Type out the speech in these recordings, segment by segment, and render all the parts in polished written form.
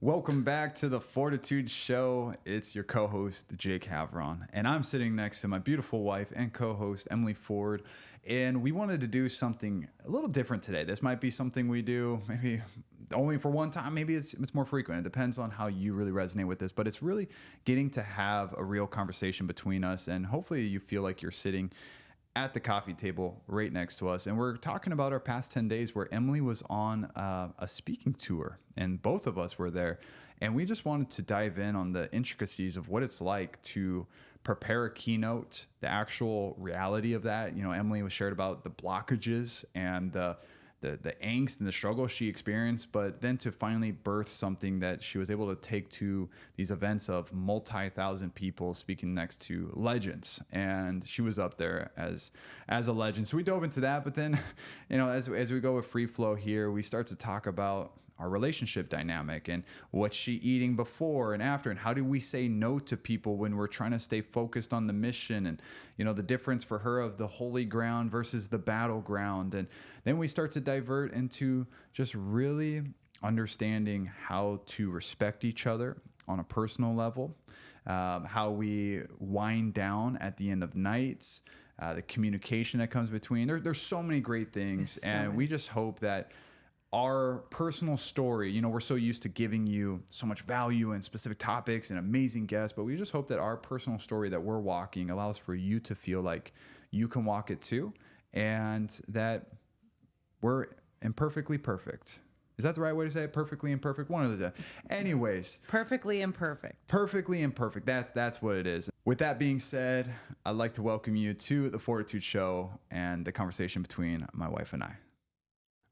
Welcome back to the Fortitude Show. It's your co-host, Jake Havron, and I'm sitting next to my beautiful wife and co-host, Emily Ford, and we wanted to do something a little different today. This might be something we do maybe only for one time. Maybe it's more frequent. It depends on how you really resonate with this, but it's really getting to have a real conversation between us, and hopefully you feel like you're sitting at the coffee table right next to us. And we're talking about our past 10 days where Emily was on a speaking tour and both of us were there. And we just wanted to dive in on the intricacies of what it's like to prepare a keynote, the actual reality of that. You know, Emily was shared about the blockages and the angst and the struggle she experienced, but then to finally birth something that she was able to take to these events of multi-thousand people speaking next to legends. And she was up there as a legend. So we dove into that, but then, you know, as we go with free flow here, we start to talk about our relationship dynamic and what's she eating before and after, and how do we say no to people when we're trying to stay focused on the mission, and you know the difference for her of the holy ground versus the battleground. And then we start to divert into just really understanding how to respect each other on a personal level, how we wind down at the end of nights, the communication that comes between. There's so many great things, and we just hope that our personal story, you know, we're so used to giving you so much value and specific topics and amazing guests, but we just hope that our personal story that we're walking allows for you to feel like you can walk it too, and that we're imperfectly perfect. Is that the right way to say it? Perfectly imperfect? One of those. Anyways. Perfectly imperfect. Perfectly imperfect. That's what it is. With that being said, I'd like to welcome you to the Fortitude Show and the conversation between my wife and I.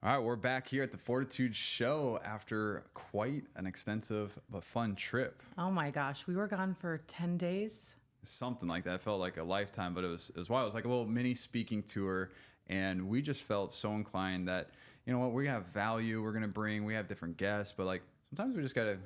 All right, we're back here at the Fortitude Show after quite an extensive but fun trip. Oh my gosh, we were gone for 10 days. Something like that. It felt like a lifetime, but it was wild. It was like a little mini speaking tour, and we just felt so inclined that, you know what, we have value we're going to bring. We have different guests, but like sometimes we just got to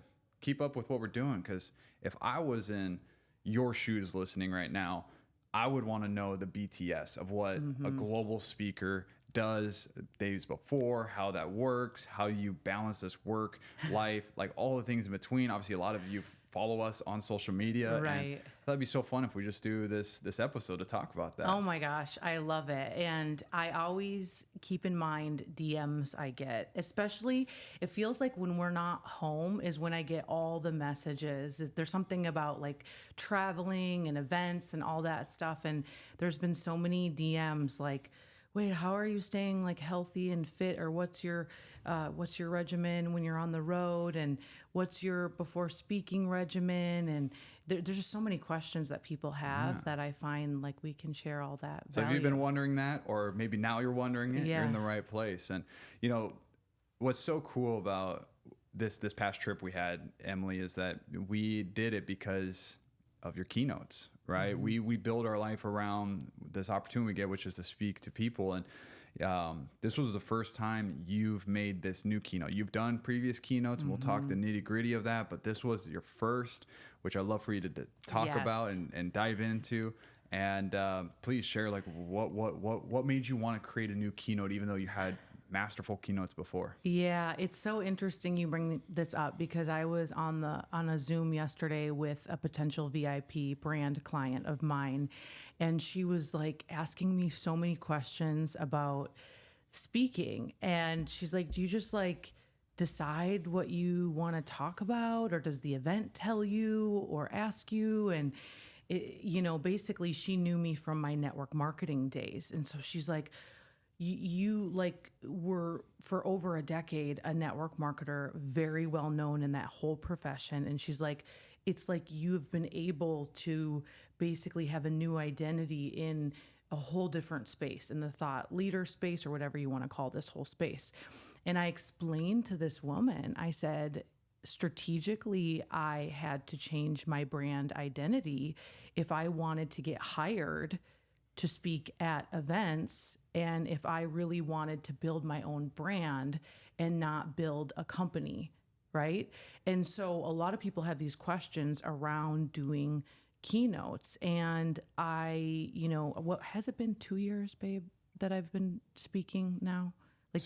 keep up with what we're doing, because if I was in your shoes listening right now, I would want to know the BTS of what a global speaker does days before, how that works, how you balance this work, life, like all the things in between. Obviously, a lot of you follow us on social media. Right. And that'd be so fun if we just do this episode to talk about that. Oh my gosh, I love it. And I always keep in mind DMs I get, especially it feels like when we're not home is when I get all the messages. There's something about like traveling and events and all that stuff. And there's been so many DMs like, wait, how are you staying like healthy and fit? Or what's your regimen when you're on the road? And what's your before speaking regimen? And there's just so many questions that people have that I find like we can share all that So value. have you been wondering that, or maybe now you're wondering it? Yeah. You're in the right place. And you know, what's so cool about this past trip we had, Emily, is that we did it because of your keynotes, right? We build our life around this opportunity we get, which is to speak to people. And this was the first time you've made this new keynote. You've done previous keynotes, and we'll talk the nitty gritty of that, but this was your first, which I'd love for you to talk about and dive into. And please share like what made you want to create a new keynote, even though you had masterful keynotes before. Yeah, it's so interesting you bring this up, because I was on a Zoom yesterday with a potential VIP brand client of mine, and she was like asking me so many questions about speaking. And she's like, do you just like decide what you want to talk about, or does the event tell you or ask you? And you know, basically she knew me from my network marketing days. And so she's like, you like were for over a decade a network marketer, very well known in that whole profession. And she's like, it's like you've been able to basically have a new identity in a whole different space, in the thought leader space, or whatever you want to call this whole space. And I explained to this woman, I said, strategically, I had to change my brand identity if I wanted to get hired to speak at events, and if I really wanted to build my own brand and not build a company, right? And so a lot of people have these questions around doing keynotes. And I, you know, what has it been, 2 years, babe, that I've been speaking now? like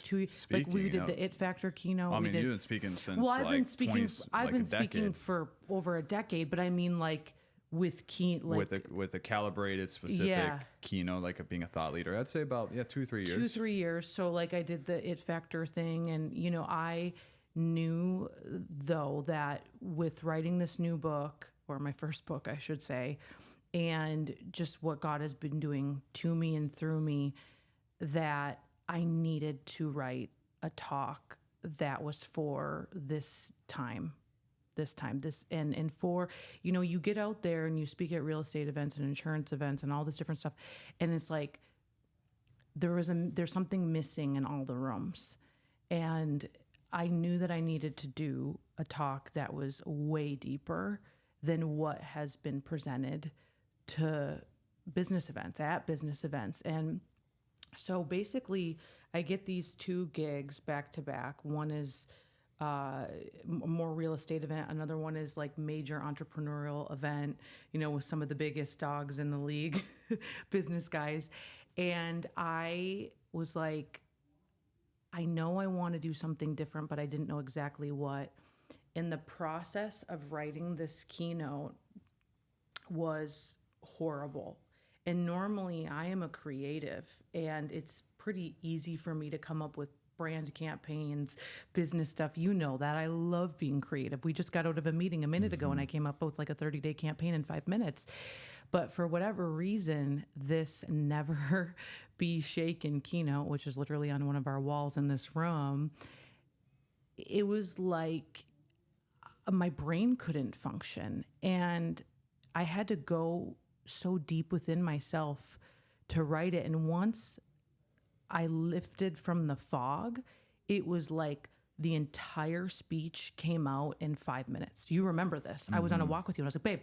like we did the It Factor keynote. I mean, you've been speaking since well, I've like been speaking. 20, I've like been a speaking decade. for over a decade, but I mean, like with With a calibrated specific keynote, like being a thought leader, I'd say about 2-3 years. 2-3 years. So like I did the It Factor thing, and I knew though that with writing this new book, or my first book, I should say, and just what God has been doing to me and through me, that I needed to write a talk that was for this time, and for, you get out there and you speak at real estate events and insurance events and all this different stuff. And it's like, there's something missing in all the rooms. And I knew that I needed to do a talk that was way deeper than what has been presented to business events, And so basically I get these 2 gigs back to back. One is more real estate event. Another one is like major entrepreneurial event, with some of the biggest dogs in the league, business guys. And I was like, I know I want to do something different, but I didn't know exactly what. In the process of writing this keynote was horrible. And normally I am a creative, and it's pretty easy for me to come up with brand campaigns, business stuff. That I love being creative. We just got out of a meeting a minute ago and I came up with like a 30-day campaign in 5 minutes. But for whatever reason, this Never Be Shaken keynote, which is literally on one of our walls in this room, it was like my brain couldn't function. And I had to go so deep within myself to write it. And once I lifted from the fog, it was like the entire speech came out in 5 minutes. You remember this. I was on a walk with you and I was like, babe,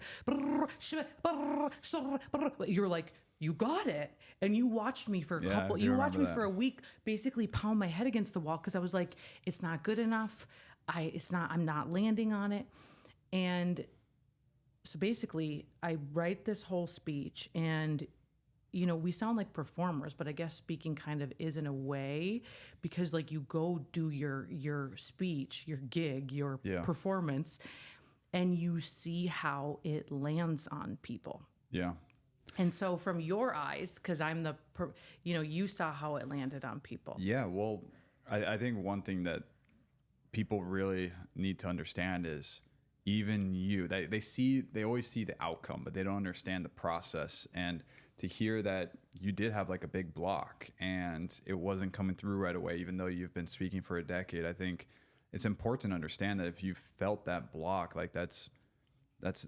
you were like, you got it. And you watched me for a week, basically pound my head against the wall. Cause I was like, it's not good enough. I'm not landing on it. And so basically I write this whole speech, and we sound like performers, but I guess speaking kind of is in a way, because like you go do your speech, your gig, your performance, and you see how it lands on people. Yeah. And so from your eyes, because I'm you saw how it landed on people. Yeah. Well, I think one thing that people really need to understand is, even they always see the outcome, but they don't understand the process. And to hear that you did have like a big block and it wasn't coming through right away, even though you've been speaking for a decade, I think it's important to understand that if you felt that block, like that's,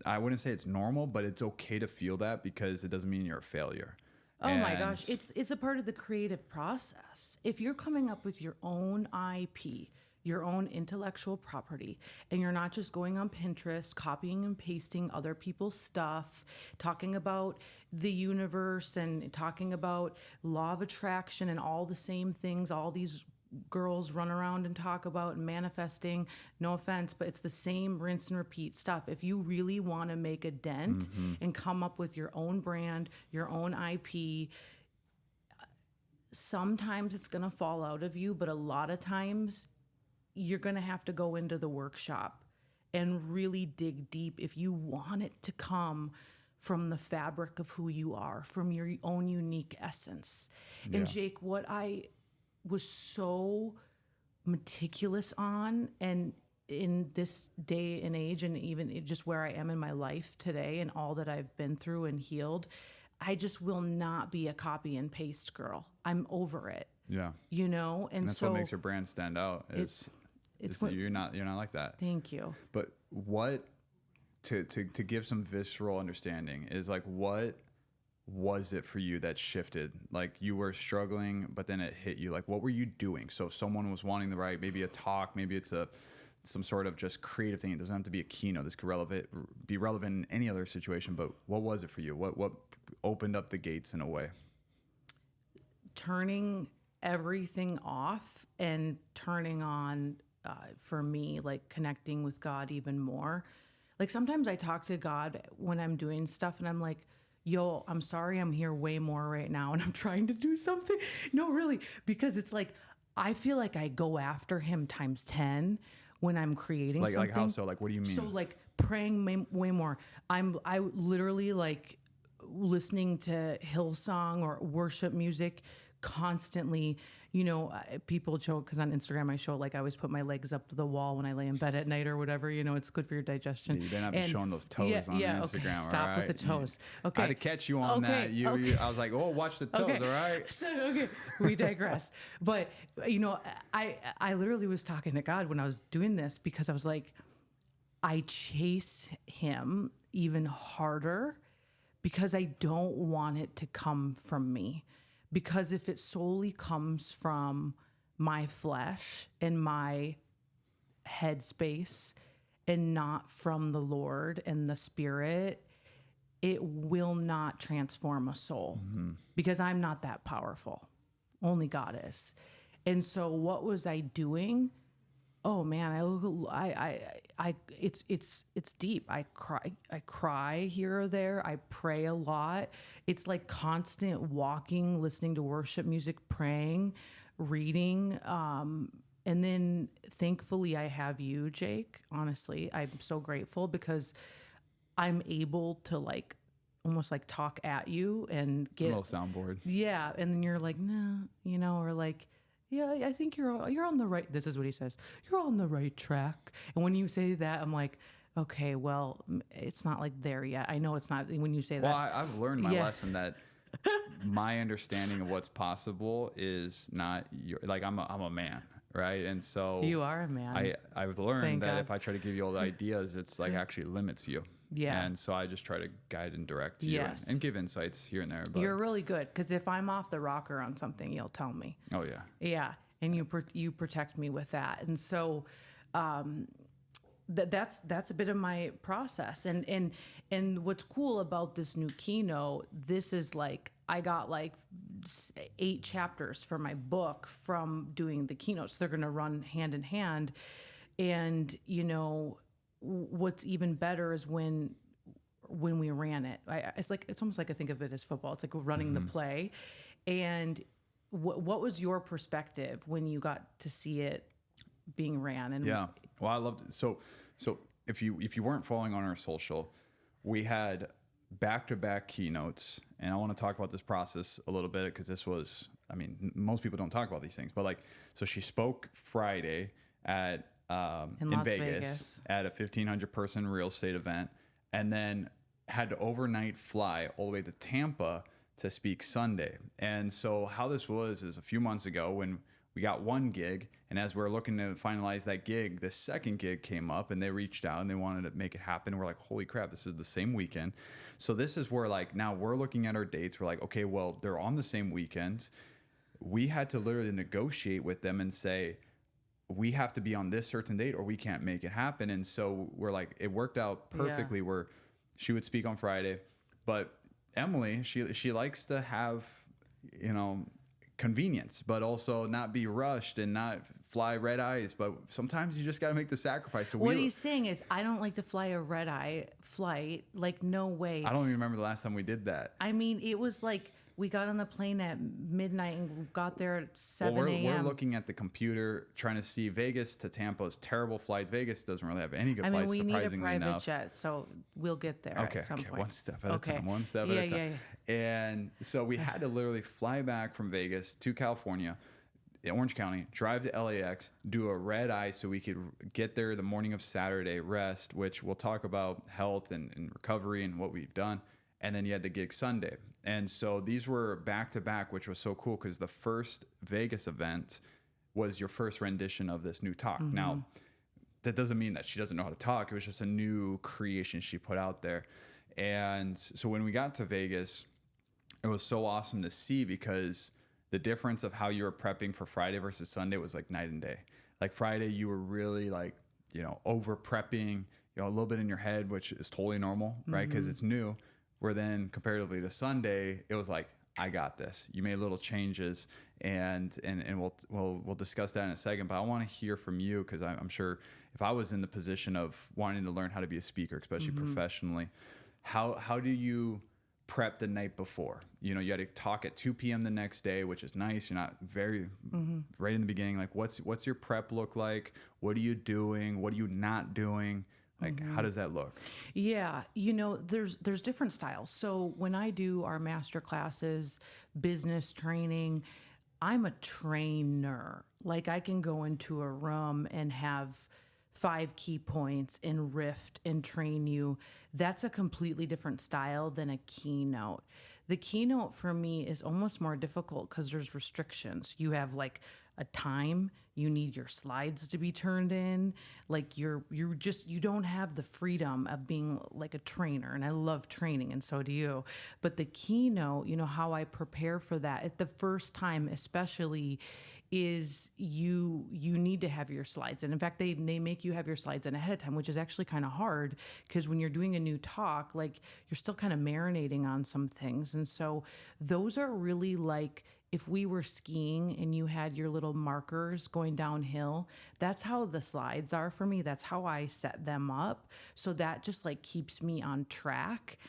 I wouldn't say it's normal, but it's okay to feel that, because it doesn't mean you're a failure. Oh my gosh. It's a part of the creative process. If you're coming up with your own IP, your own intellectual property, and you're not just going on Pinterest, copying and pasting other people's stuff, talking about the universe and talking about law of attraction and all the same things all these girls run around and talk about, and manifesting, no offense, but it's the same rinse and repeat stuff. If you really want to make a dent and come up with your own brand, your own IP, sometimes it's going to fall out of you, but a lot of times you're going to have to go into the workshop and really dig deep if you want it to come from the fabric of who you are, from your own unique essence. Yeah. And Jake, what I was so meticulous on, and in this day and age, and even just where I am in my life today and all that I've been through and healed, I just will not be a copy and paste girl. I'm over it. Yeah. And that's so what makes your brand stand out. You're not like that. Thank you. But what to give some visceral understanding is, like, what was it for you that shifted? Like, you were struggling, but then it hit you. Like, what were you doing? So if someone was wanting to write maybe a talk, maybe it's some sort of just creative thing. It doesn't have to be a keynote. This could be relevant in any other situation. But what was it for you? What opened up the gates in a way? Turning everything off and turning on, for me, like connecting with God even more. Like sometimes I talk to God when I'm doing stuff and I'm like, yo, I'm sorry, I'm here way more right now and I'm trying to do something. No, really, because it's like, I feel like I go after him times 10 when I'm creating something. Like how so? Like, what do you mean? So like praying way more. I literally like listening to Hillsong or worship music constantly. You know, people joke because on Instagram I show like I always put my legs up to the wall when I lay in bed at night or whatever. You know, it's good for your digestion. You better not be showing those toes on Instagram. Okay, stop with the toes. Okay, I had to catch you on that. I was like, oh, watch the toes. All right. So, okay, we digress. But you know, I literally was talking to God when I was doing this because I was like, I chase him even harder because I don't want it to come from me. Because if it solely comes from my flesh and my headspace and not from the Lord and the Spirit, it will not transform a soul because I'm not that powerful. Only God is. And so what was I doing? Oh man, it's deep. I cry here or there. I pray a lot. It's like constant walking, listening to worship music, praying, reading. And then thankfully I have you, Jake. Honestly, I'm so grateful because I'm able to like almost like talk at you and get a little soundboard. Yeah. And then you're like, no, you know, or like, yeah, I think you're on the right. This is what he says. You're on the right track. And when you say that, I'm like, okay, well, it's not like there yet. I know it's not when you say that. Well, I've learned my lesson that my understanding of what's possible is not like I'm a man, right? And so you are a man. I've learned Thank that God. if I try to give you all the ideas, it's like actually limits you. Yeah. And so I just try to guide and direct you and give insights here and there. But you're really good because if I'm off the rocker on something, you'll tell me. Oh yeah. Yeah, and you protect me with that, and so that's a bit of my process. And what's cool about this new Keynote, this is like I got like 8 chapters for my book from doing the Keynotes. They're going to run hand in hand, and you know. What's even better is when we ran it. It's almost like I think of it as football. It's like running the play. And what was your perspective when you got to see it being ran? And yeah, well, I loved it. So if you weren't following on our social, we had back-to-back keynotes, and I want to talk about this process a little bit because this was, I mean, most people don't talk about these things, but like, so she spoke Friday at in Vegas at a 1,500 person real estate event, and then had to overnight fly all the way to Tampa to speak Sunday. And so how this was is a few months ago when we got one gig, and as we're looking to finalize that gig, the second gig came up and they reached out and they wanted to make it happen. We're like, holy crap, this is the same weekend. So this is where like now we're looking at our dates. We're like, okay, well, they're on the same weekend. We had to literally negotiate with them and say, we have to be on this certain date or we can't make it happen. And so we're like, it worked out perfectly where she would speak on Friday, but Emily, she likes to have, you know, convenience, but also not be rushed and not fly red eyes. But sometimes you just got to make the sacrifice. So what he's saying is, I don't like to fly a red eye flight. Like, no way. I don't even remember the last time we did that. I mean, it was like, we got on the plane at midnight and got there at 7 a.m. We're looking at the computer, trying to see Vegas to Tampa is terrible flights. Vegas doesn't really have any good flights, we surprisingly need a private enough. jet, so we'll get there at some point. One step at a time. One step at a time. And so we had to literally fly back from Vegas to California, Orange County, drive to LAX, do a red eye so we could get there the morning of Saturday, rest, which we'll talk about health and recovery and what we've done. And then you had the gig Sunday. And so these were back to back, which was so cool because the first Vegas event was your first rendition of this new talk. Mm-hmm. Now, that doesn't mean that she doesn't know how to talk. It was just a new creation she put out there. And so when we got to Vegas, it was so awesome to see because the difference of how you were prepping for Friday versus Sunday was like night and day. Like Friday, you were really like, you know, over prepping, you know, a little bit in your head, which is totally normal, right? Because it's new. Where then comparatively to Sunday, it was like, I got this. You made little changes, and we'll discuss that in a second. But I want to hear from you because I'm sure if I was in the position of wanting to learn how to be a speaker, especially professionally, how do you prep the night before. You know, you got to talk at 2 p.m. the next day, which is nice. You're not very right in the beginning. Like, what's your prep look like? What are you doing? What are you not doing? Like, how does that look? Yeah, you know, there's different styles. So when I do our master classes, business training, I'm a trainer. Like I can go into a room and have 5 key points and rift and train you. That's a completely different style than a keynote. The keynote for me is almost more difficult because there's restrictions. You have like a time, you need your slides to be turned in. Like you don't have the freedom of being like a trainer. And I love training, and so do you. But the keynote, you know, how I prepare for that at the first time, especially, is you need to have your slides. And in fact, they make you have your slides in ahead of time, which is actually kind of hard because when you're doing a new talk, like you're still kind of marinating on some things. And so those are really like, if we were skiing and you had your little markers going downhill, that's how the slides are for me. That's how I set them up. So that just like keeps me on track.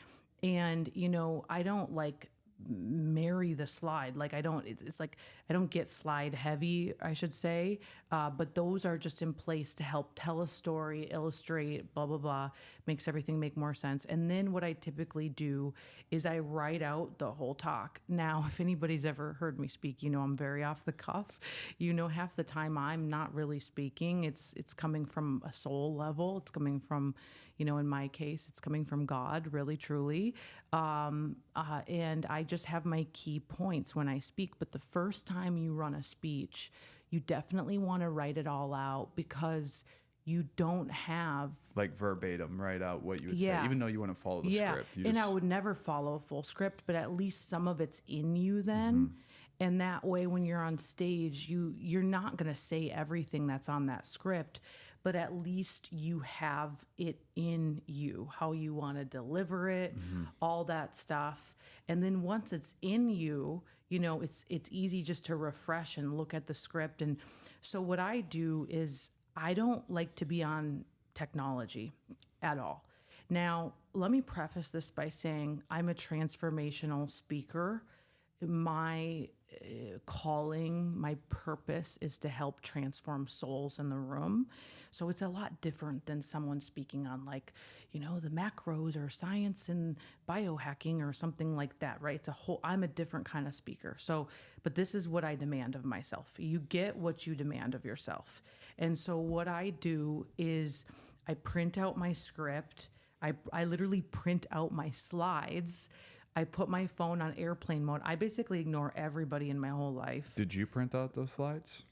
And, you know, I don't like marry the slide. Like it's like, I don't get slide heavy, I should say. But those are just in place to help tell a story, illustrate, blah, blah, blah, makes everything make more sense. And then what I typically do is I write out the whole talk. Now, if anybody's ever heard me speak, you know, I'm very off the cuff. You know, half the time I'm not really speaking. It's coming from a soul level. It's coming from, you know, in my case, it's coming from God, really, truly. And I just have my key points when I speak. But the first time you run a speech, you definitely want to write it all out because you don't have Like verbatim, write out what you would say, even though you wouldn't follow the script. And I would never follow a full script, but at least some of it's in you then. And that way, when you're on stage, you're not going to say everything that's on that script, but at least you have it in you, how you want to deliver it, all that stuff. And then once it's in you, you know, it's easy just to refresh and look at the script. And so what I do is I don't like to be on technology at all. Now, let me preface this by saying I'm a transformational speaker. My calling, my purpose is to help transform souls in the room. So it's a lot different than someone speaking on like, you know, the macros or science and biohacking or something like that, right? I'm a different kind of speaker. So, but this is what I demand of myself. You get what you demand of yourself. And so what I do is I print out my script. I literally print out my slides. I put my phone on airplane mode. I basically ignore everybody in my whole life. Did you print out those slides?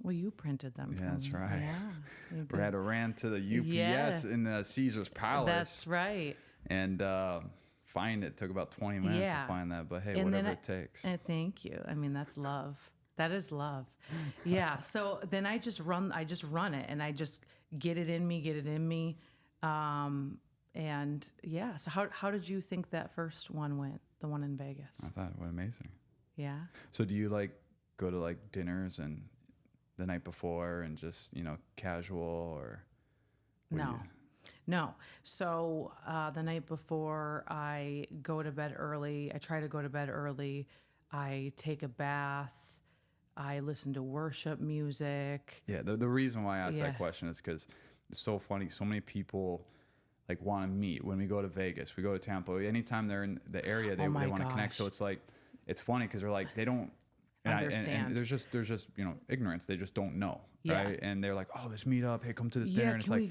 Well, you printed them. Yeah, that's right. Yeah, We had to ran to the UPS in the Caesar's Palace. That's right. And find it. Took about 20 minutes to find that. But hey, And whatever it takes. Thank you. I mean, that's love. That is love. Yeah. So then I just run it and I just get it in me. And yeah, so how did you think that first one went, the one in Vegas? I thought it went amazing. Yeah. So do you like go to like dinners and the night before and just, you know, casual or? No. So the night before I go to bed early, I try to go to bed early. I take a bath. I listen to worship music. Yeah. The reason why I asked that question is because it's so funny. So many people like want to meet when we go to Vegas, we go to Tampa, anytime they're in the area, they want to connect. So it's like, it's funny because they're like, they don't understand. And there's just, you know, ignorance. They just don't know. Yeah. Right. And they're like, oh, let's meet up. Hey, come to this dinner. And it's like,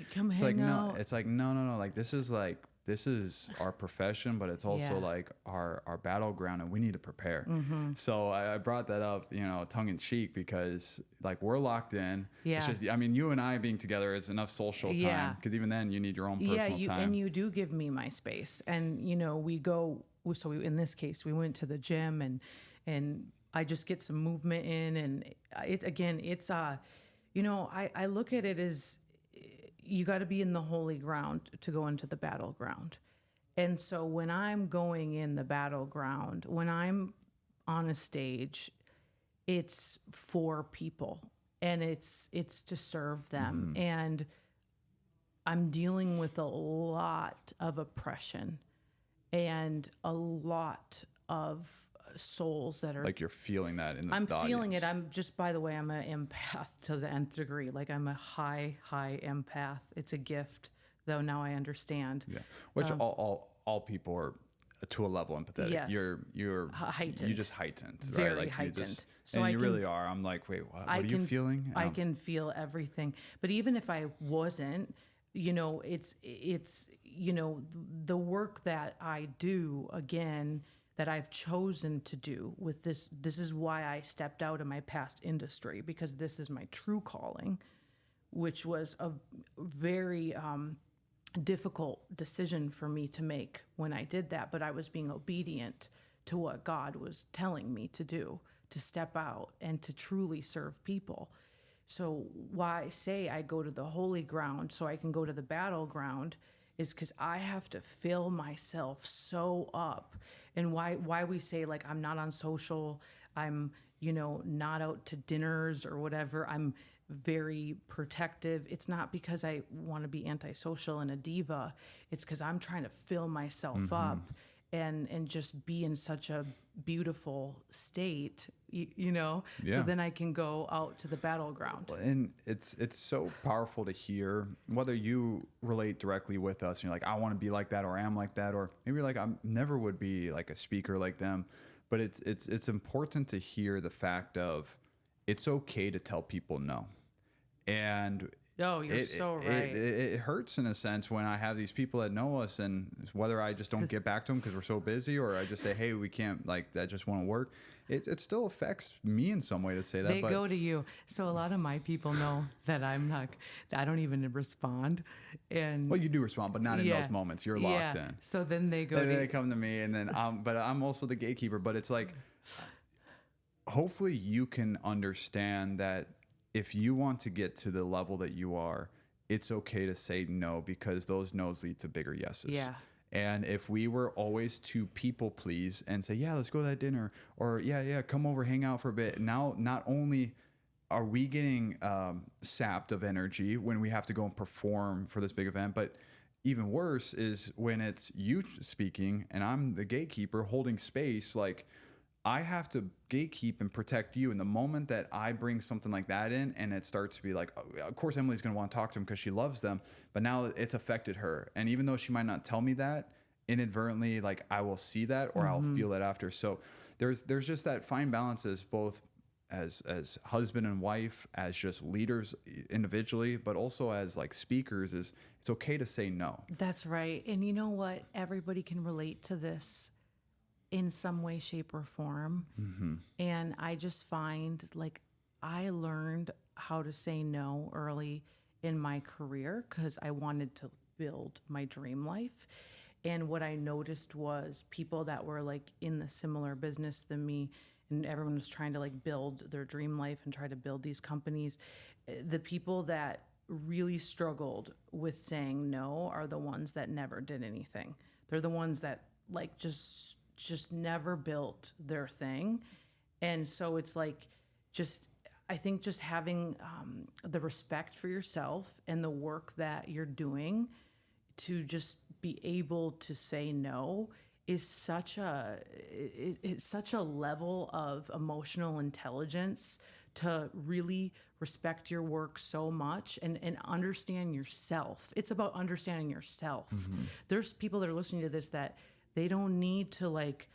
no, it's like, no. Like, this is our profession, but it's also like our battleground and we need to prepare. So I brought that up, you know, tongue in cheek because like we're locked in. Yeah. It's just, I mean, you and I being together is enough social time because even then you need your own personal time. And you do give me my space. And, you know, in this case, we went to the gym and I just get some movement in and it's you know, I look at it as, you got to be in the holy ground to go into the battleground. And so when I'm going in the battleground, when I'm on a stage, it's for people and it's to serve them. And I'm dealing with a lot of oppression. and a lot of souls that are Like you're feeling that in the I'm feeling audience. it. I'm just, by the way, I'm an empath to the nth degree. Like I'm a high empath. It's a gift, though. Now I understand. Yeah, which all people are to a level empathetic. Yes. You're Heightened. you just heightened, right? Very Like heightened. you just, So and I you can- really are. I'm like, wait, what are you feeling? I can feel everything. But even if I wasn't, it's the work that I do, again, that I've chosen to do with this is why I stepped out of my past industry, because this is my true calling, which was a very difficult decision for me to make when I did that, but I was being obedient to what God was telling me to do, to step out and to truly serve people. So why I say I go to the holy ground so I can go to the battleground is because I have to fill myself so up. And why we say, like, I'm not on social, I'm not out to dinners or whatever, I'm very protective. It's not because I want to be antisocial and a diva. It's because I'm trying to fill myself up and just be in such a beautiful state, So Yeah. then I can go out to the battleground. And it's so powerful to hear, whether you relate directly with us and you're like, I want to be like that, or I am like that, or maybe you're like, I never would be like a speaker like them. But it's important to hear the fact of it's okay to tell people no. And Oh, you're so right. it hurts in a sense when I have these people that know us, and whether I just don't get back to them because we're so busy, or I just say, hey, we can't, like, that just won't work. It still affects me in some way to say that. They but go to you. So a lot of my people know that I don't even respond. And well, you do respond, but not in those moments. You're locked in. So then they go And then to they come to me, and then but I'm also the gatekeeper. But it's like, hopefully you can understand that if you want to get to the level that you are, it's okay to say no, because those no's lead to bigger yeses. Yeah. And if we were always to people please and say, yeah, let's go to that dinner, or yeah, come over, hang out for a bit. Now, not only are we getting sapped of energy when we have to go and perform for this big event, but even worse is when it's you speaking and I'm the gatekeeper holding space. Like, I have to gatekeep and protect you. And the moment that I bring something like that in, and it starts to be like, oh, of course, Emily's going to want to talk to them because she loves them, but now it's affected her. And even though she might not tell me that, inadvertently, like, I will see that, or I'll feel it after. So there's just that fine balance, as both as husband and wife, as just leaders individually, but also as like speakers, is it's okay to say no. That's right. And you know what? Everybody can relate to this in some way, shape, or form. And I just find, like, I learned how to say no early in my career because I wanted to build my dream life. And what I noticed was people that were like in the similar business than me, and everyone was trying to like build their dream life and try to build these companies. The people that really struggled with saying no are the ones that never did anything. They're the ones that like just never built their thing. And so it's like, I think just having the respect for yourself and the work that you're doing to just be able to say no is such a level of emotional intelligence to really respect your work so much and understand yourself. It's about understanding yourself. There's people that are listening to this that they don't need to like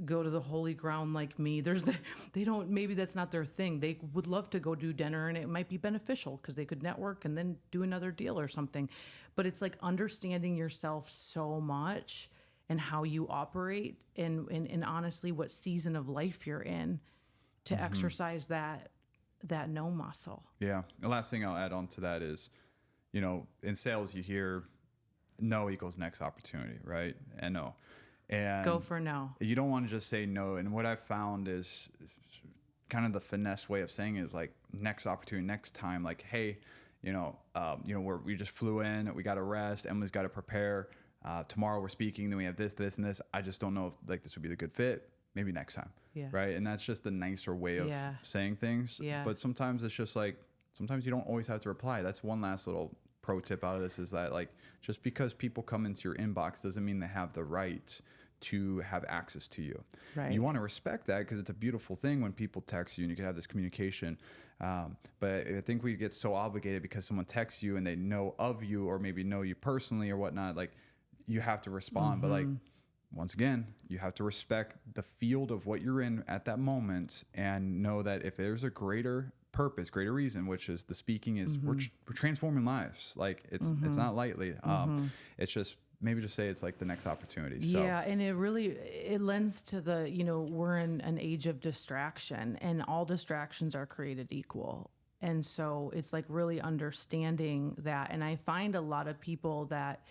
go to the holy ground like me. Maybe that's not their thing. They would love to go do dinner, and it might be beneficial because they could network and then do another deal or something. But it's like understanding yourself so much and how you operate and honestly what season of life you're in to exercise that no muscle. Yeah. The last thing I'll add on to that is, in sales, you hear no equals next opportunity, right? And no. And Go for no. You don't want to just say no. And what I've found is kind of the finesse way of saying is like next opportunity, next time, like, hey, we just flew in, we got to rest, Emily's got to prepare. Tomorrow we're speaking, then we have this, and this. I just don't know if like this would be the good fit. Maybe next time. Yeah. Right. And that's just the nicer way of saying things. Yeah. But sometimes it's just like, sometimes you don't always have to reply. That's one last little pro tip out of this is that like just because people come into your inbox doesn't mean they have the right to have access to you. Right. You want to respect that because it's a beautiful thing when people text you and you can have this communication. But I think we get so obligated because someone texts you and they know of you or maybe know you personally or whatnot. Like you have to respond, but like once again, you have to respect the field of what you're in at that moment and know that if there's a greater purpose, greater reason, which is the speaking is we're transforming lives. Like it's not lightly. It's just maybe just say it's like the next opportunity. So. Yeah, and it lends to the, we're in an age of distraction and all distractions are created equal. And so it's like really understanding that. And I find a lot of people that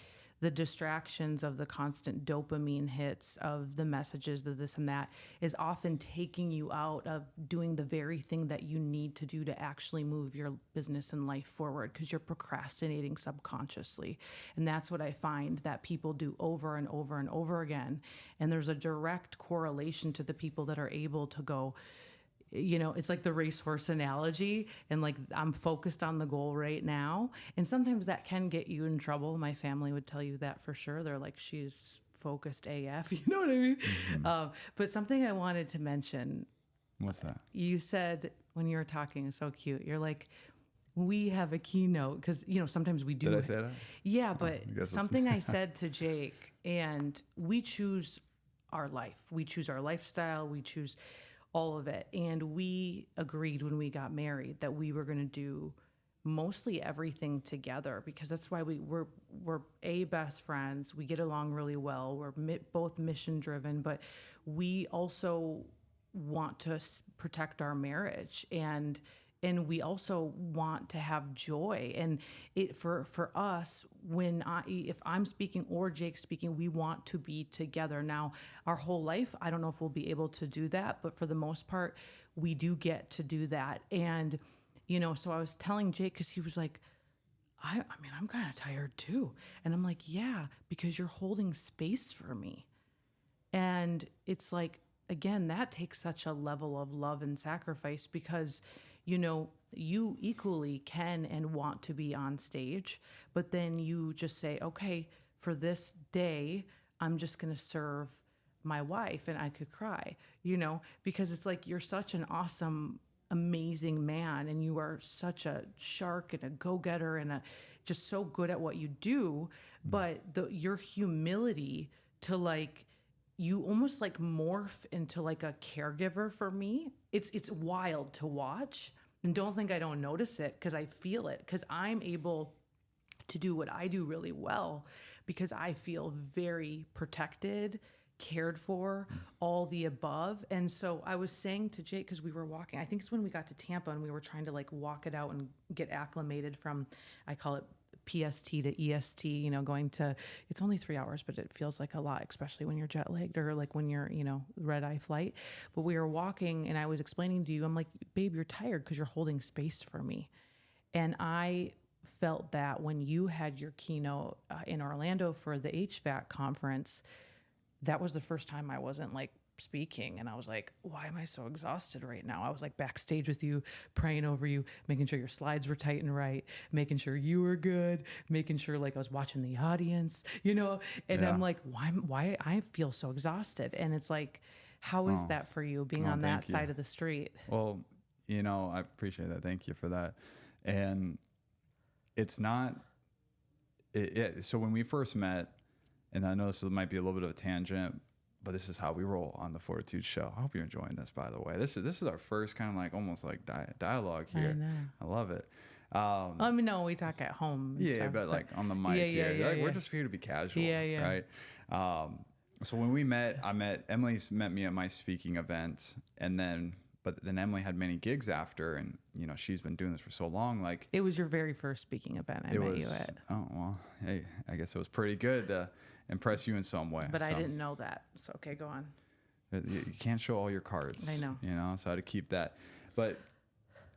the distractions of the constant dopamine hits of the messages, the this and that, is often taking you out of doing the very thing that you need to do to actually move your business and life forward because you're procrastinating subconsciously. And that's what I find that people do over and over and over again. And there's a direct correlation to the people that are able to go, it's like the racehorse analogy and like I'm focused on the goal right now. And sometimes that can get you in trouble. My family would tell you that for sure. They're like, she's focused AF, you know what I mean? But something I wanted to mention. What's that? You said when you were talking, it's so cute. You're like, we have a keynote because, sometimes we do. Did I say that? Yeah, but something I said to Jake, and we choose our life. We choose our lifestyle. We choose all of it. And we agreed when we got married that we were going to do mostly everything together because that's why we're best friends. We get along really well. We're both mission driven, but we also want to protect our marriage and we also want to have joy. And it for us, if I'm speaking or Jake's speaking, we want to be together. Now, our whole life, I don't know if we'll be able to do that, but for the most part, we do get to do that. And, so I was telling Jake, because he was like, I mean, I'm kind of tired too. And I'm like, yeah, because you're holding space for me. And it's like, again, that takes such a level of love and sacrifice because you equally can and want to be on stage, but then you just say, okay, for this day, I'm just going to serve my wife and I could cry, because it's like, you're such an awesome, amazing man and you are such a shark and a go-getter and just so good at what you do. But your humility to like, you almost like morph into like a caregiver for me. It's wild to watch. And don't think I don't notice it because I feel it because I'm able to do what I do really well because I feel very protected, cared for, all the above. And so I was saying to Jake, because we were walking, I think it's when we got to Tampa and we were trying to like walk it out and get acclimated from, I call it PST to EST, going to, it's only 3 hours, but it feels like a lot, especially when you're jet lagged or like when you're, red eye flight. But we were walking and I was explaining to you, I'm like, babe, you're tired because you're holding space for me. And I felt that when you had your keynote in Orlando for the HVAC conference, that was the first time I wasn't like speaking. And I was like, why am I so exhausted right now? I was like backstage with you, praying over you, making sure your slides were tight and right, making sure you were good, making sure like I was watching the audience, and I'm like, why I feel so exhausted. And it's like, how is that for you being on that side of the street? Well, I appreciate that. Thank you for that. And it's not, so when we first met, and I know this might be a little bit of a tangent, but this is how we roll on the Fortitude Show. I hope you're enjoying this, by the way. This is our first kind of like almost like dialogue here. I know. I love it. No, we talk at home. Yeah, stuff, but like on the mic we're just here to be casual, right? So when we met, Emily's met me at my speaking event, but then Emily had many gigs after, and she's been doing this for so long. Like it was your very first speaking event I met you at. Oh well, hey, I guess it was pretty good to impress you in some way. But I didn't know that. So okay, go on. You can't show all your cards. I know. So I had to keep that. But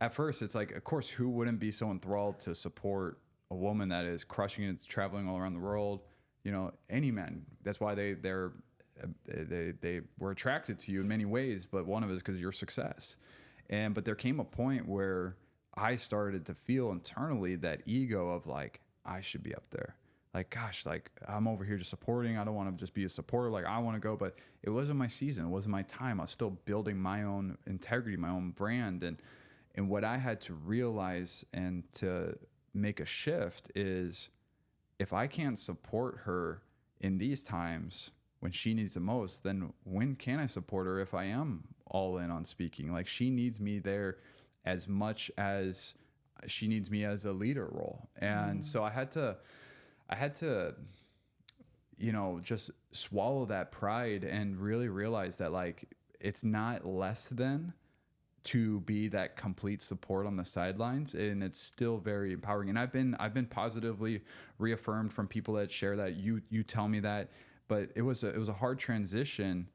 at first, it's like, of course, who wouldn't be so enthralled to support a woman that is crushing it, traveling all around the world? Any man. That's why they were attracted to you in many ways. But one of it is because of your success. But there came a point where I started to feel internally that ego of like, I should be up there. Like, gosh, like I'm over here just supporting. I don't want to just be a supporter. Like I want to go, but it wasn't my season. It wasn't my time. I was still building my own integrity, my own brand. And what I had to realize and to make a shift is if I can't support her in these times when she needs the most, then when can I support her if I am all in on speaking? Like she needs me there as much as she needs me as a leader role. And so I had to, you know, just swallow that pride and really realize that like it's not less than to be that complete support on the sidelines, and it's still very empowering. And I've been positively reaffirmed from people that share that. You tell me that, but it was a hard transition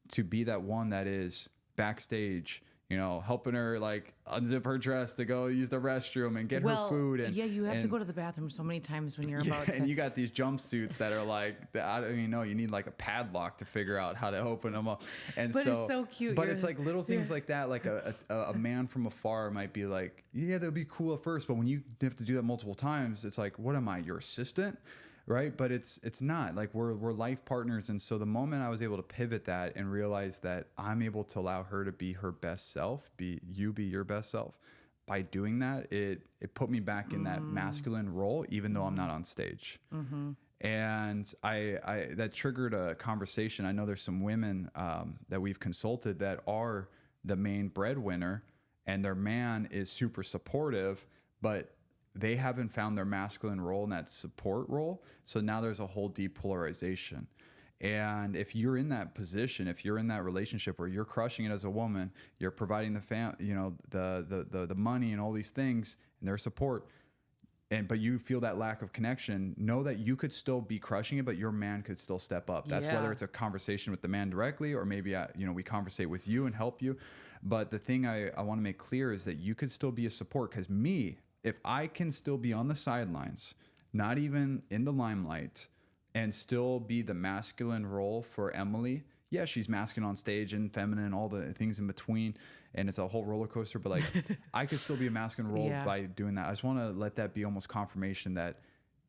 to be that one that is backstage, you know, helping her like unzip her dress to go use the restroom and get her food. And yeah, you have to go to the bathroom so many times when you're about to. And you got these jumpsuits that are like, I don't even know, you need like a padlock to figure out how to open them up. And but it's so cute. But it's like little things like that, like a man from afar might be like, yeah, that'll be cool at first, but when you have to do that multiple times, it's like, what am I, your assistant? Right. But it's not like we're life partners. And so the moment I was able to pivot that and realize that I'm able to allow her to be her best self, be your best self, by doing that, it put me back in that masculine role, even though I'm not on stage. And I that triggered a conversation. I know there's some women that we've consulted that are the main breadwinner and their man is super supportive, but they haven't found their masculine role in that support role. So now there's a whole depolarization. And if you're in that position, if you're in that relationship where you're crushing it as a woman, you're providing the money and all these things and their support, but you feel that lack of connection, know that you could still be crushing it, but your man could still step up. That's whether it's a conversation with the man directly, or maybe we conversate with you and help you. But the thing I want to make clear is that you could still be a support, because if I can still be on the sidelines, not even in the limelight, and still be the masculine role for Emily. Yeah, she's masculine on stage and feminine, all the things in between, and it's a whole roller coaster, but like I could still be a masculine role by doing that. I just want to let that be almost confirmation that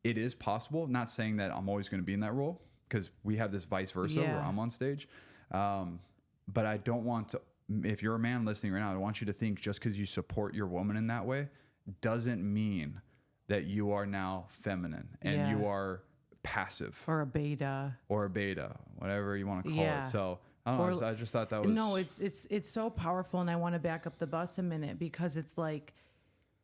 it is possible. Not saying that I'm always going to be in that role, because we have this vice versa where I'm on stage. But I don't want to, if you're a man listening right now, I want you to think just because you support your woman in that way doesn't mean that you are now feminine and you are passive or a beta, whatever you want to call it. So I don't know. I just thought that was it's so powerful. And I want to back up the bus a minute, because it's like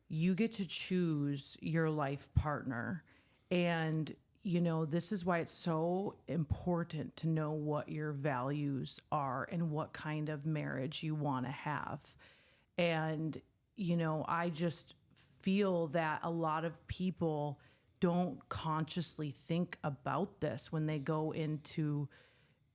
you get to choose your life partner. And you know, this is why it's so important to know what your values are and what kind of marriage you want to have. And you know, I just feel that a lot of people don't consciously think about this when they go into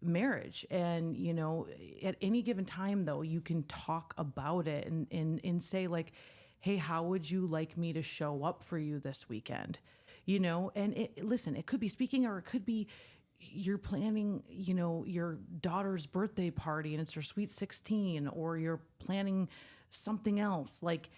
marriage. And, you know, at any given time, though, you can talk about it and say like, hey, how would you like me to show up for you this weekend? You know, and listen, it could be speaking, or it could be you're planning, you know, your daughter's birthday party and it's her sweet 16, or you're planning something else. Like,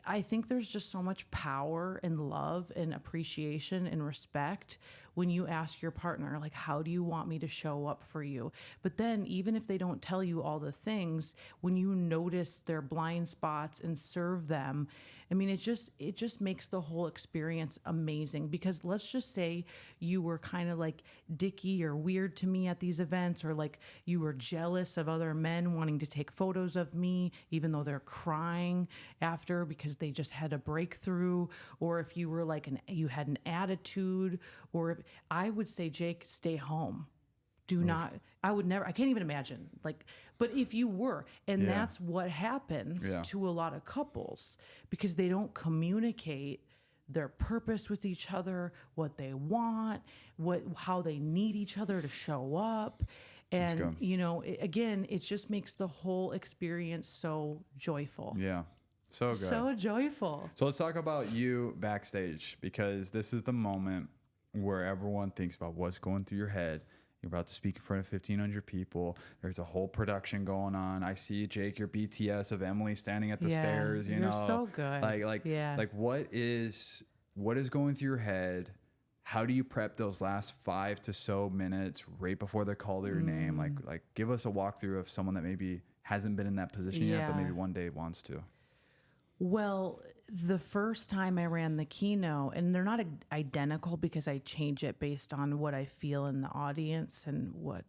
I think there's just so much power and love and appreciation and respect when you ask your partner, like, how do you want me to show up for you? But then even if they don't tell you all the things, when you notice their blind spots and serve them, I mean, it just makes the whole experience amazing. Because let's just say you were kind of like dicky or weird to me at these events, or like you were jealous of other men wanting to take photos of me, even though they're crying after because they just had a breakthrough, or if you were like you had an attitude, or if I would say, Jake, stay home. Do not, I would never, I can't even imagine, like, but if you were, and that's what happens to a lot of couples, because they don't communicate their purpose with each other, what they want, how they need each other to show up. And, you know, again, it just makes the whole experience so joyful. Yeah. So good. So joyful. So let's talk about you backstage, because this is the moment where everyone thinks about what's going through your head. You're about to speak in front of 1,500 people. There's a whole production going on. I see, Jake, your BTS of Emily standing at the stairs. You're so good. Like what is what is going through your head? How do you prep those last 5 to so minutes right before they call their name? Like give us a walkthrough of someone that maybe hasn't been in that position yet, but maybe one day wants to. Well, the first time I ran the keynote, and they're not identical because I change it based on what I feel in the audience and what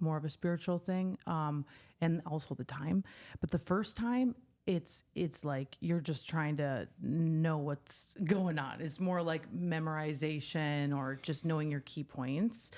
more of a spiritual thing, and also the time. But the first time, it's like you're just trying to know what's going on. It's more like memorization or just knowing your key points.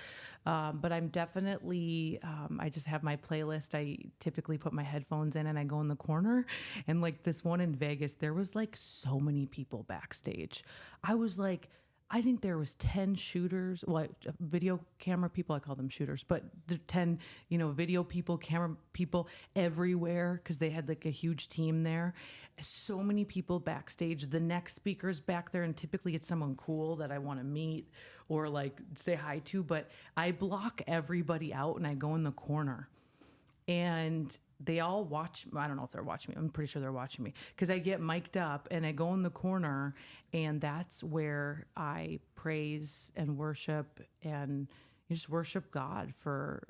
But I'm definitely, I just have my playlist. I typically put my headphones in and I go in the corner. And like this one in Vegas, there was like so many people backstage. I was like, I think there was 10 shooters, well, video camera people, I call them shooters, but the 10, video people, camera people everywhere because they had like a huge team there. So many people backstage. The next speaker's back there, and typically it's someone cool that I want to meet or like say hi to, but I block everybody out and I go in the corner. And they all watch. I don't know if they're watching me. I'm pretty sure they're watching me because I get mic'd up and I go in the corner, and that's where I praise and worship and just worship God for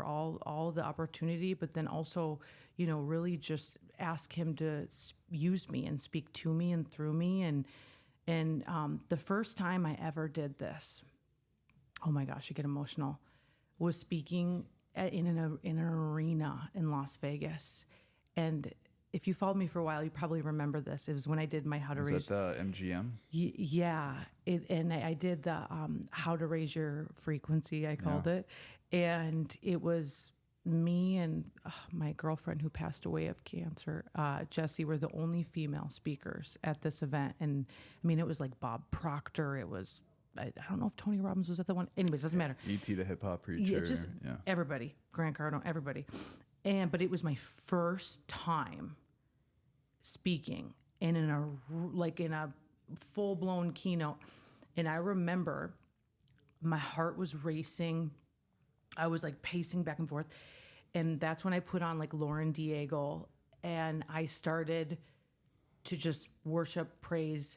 all the opportunity, but then also, really just ask Him to use me and speak to me and through me. And the first time I ever did this, oh my gosh, I get emotional, was speaking in an arena in Las Vegas. And if you followed me for a while, you probably remember this. It was when I did my How to Raise... Was that the MGM? Yeah. And I did the How to Raise Your Frequency, I called it. And it was me and my girlfriend who passed away of cancer, Jessie, were the only female speakers at this event. And I mean, it was like Bob Proctor. It was... I don't know if Tony Robbins was at the one. Anyways, doesn't matter. E.T. the hip hop preacher. Just everybody. Grant Cardone, everybody. But it was my first time speaking in a full blown keynote. And I remember my heart was racing. I was like pacing back and forth. And that's when I put on like Lauren Diego, and I started to just worship, praise.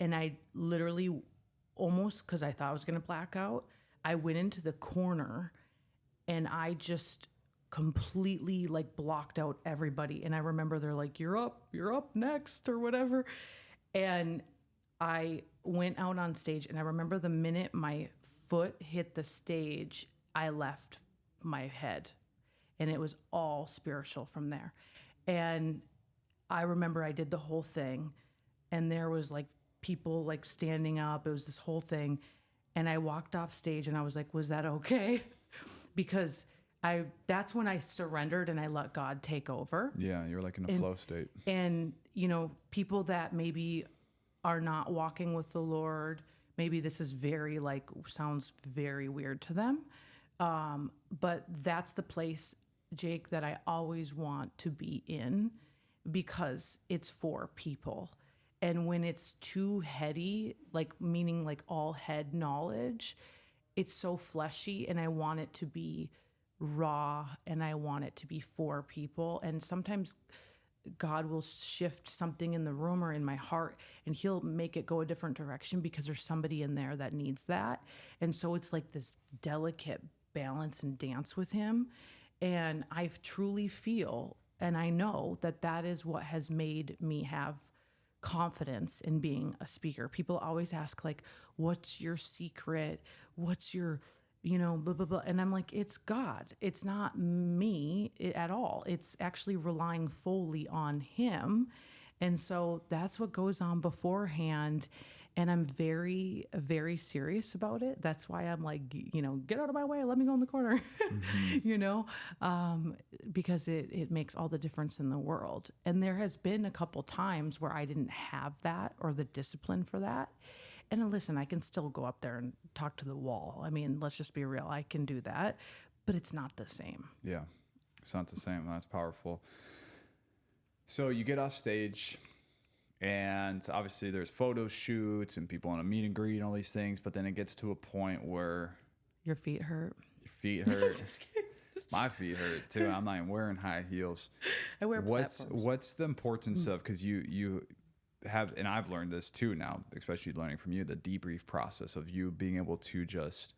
And I literally, almost because I thought I was going to black out, I went into the corner and I just completely like blocked out everybody. And I remember they're like, you're up next or whatever. And I went out on stage, and I remember the minute my foot hit the stage, I left my head, and it was all spiritual from there. And I remember I did the whole thing, and there was like people like standing up. It was this whole thing. And I walked off stage and I was like, was that okay? Because that's when I surrendered and I let God take over. Yeah, you're like in a flow state. And, people that maybe are not walking with the Lord, maybe this is sounds very weird to them. But that's the place, Jake, that I always want to be in, because it's for people. And when it's too heady, like meaning like all head knowledge, it's so fleshy, and I want it to be raw, and I want it to be for people. And sometimes God will shift something in the room or in my heart, and He'll make it go a different direction because there's somebody in there that needs that. And so it's like this delicate balance and dance with Him. And I truly feel, and I know that is what has made me have confidence in being a speaker. People always ask, like, what's your secret? What's your, blah, blah, blah. And I'm like, it's God. It's not me at all. It's actually relying fully on Him. And so that's what goes on beforehand. And I'm very, very serious about it. That's why I'm like, get out of my way. Let me go in the corner, because it makes all the difference in the world. And there has been a couple times where I didn't have that or the discipline for that. And listen, I can still go up there and talk to the wall. I mean, let's just be real. I can do that, but it's not the same. Yeah, it's not the same. That's powerful. So you get off stage, and obviously there's photo shoots and people want to meet and greet and all these things, but then it gets to a point where your feet hurt. Just kidding. My feet hurt too. I'm not even wearing high heels. I wear platforms. What's the importance of, because you have, and I've learned this too now, especially learning from you, the debrief process of you being able to just,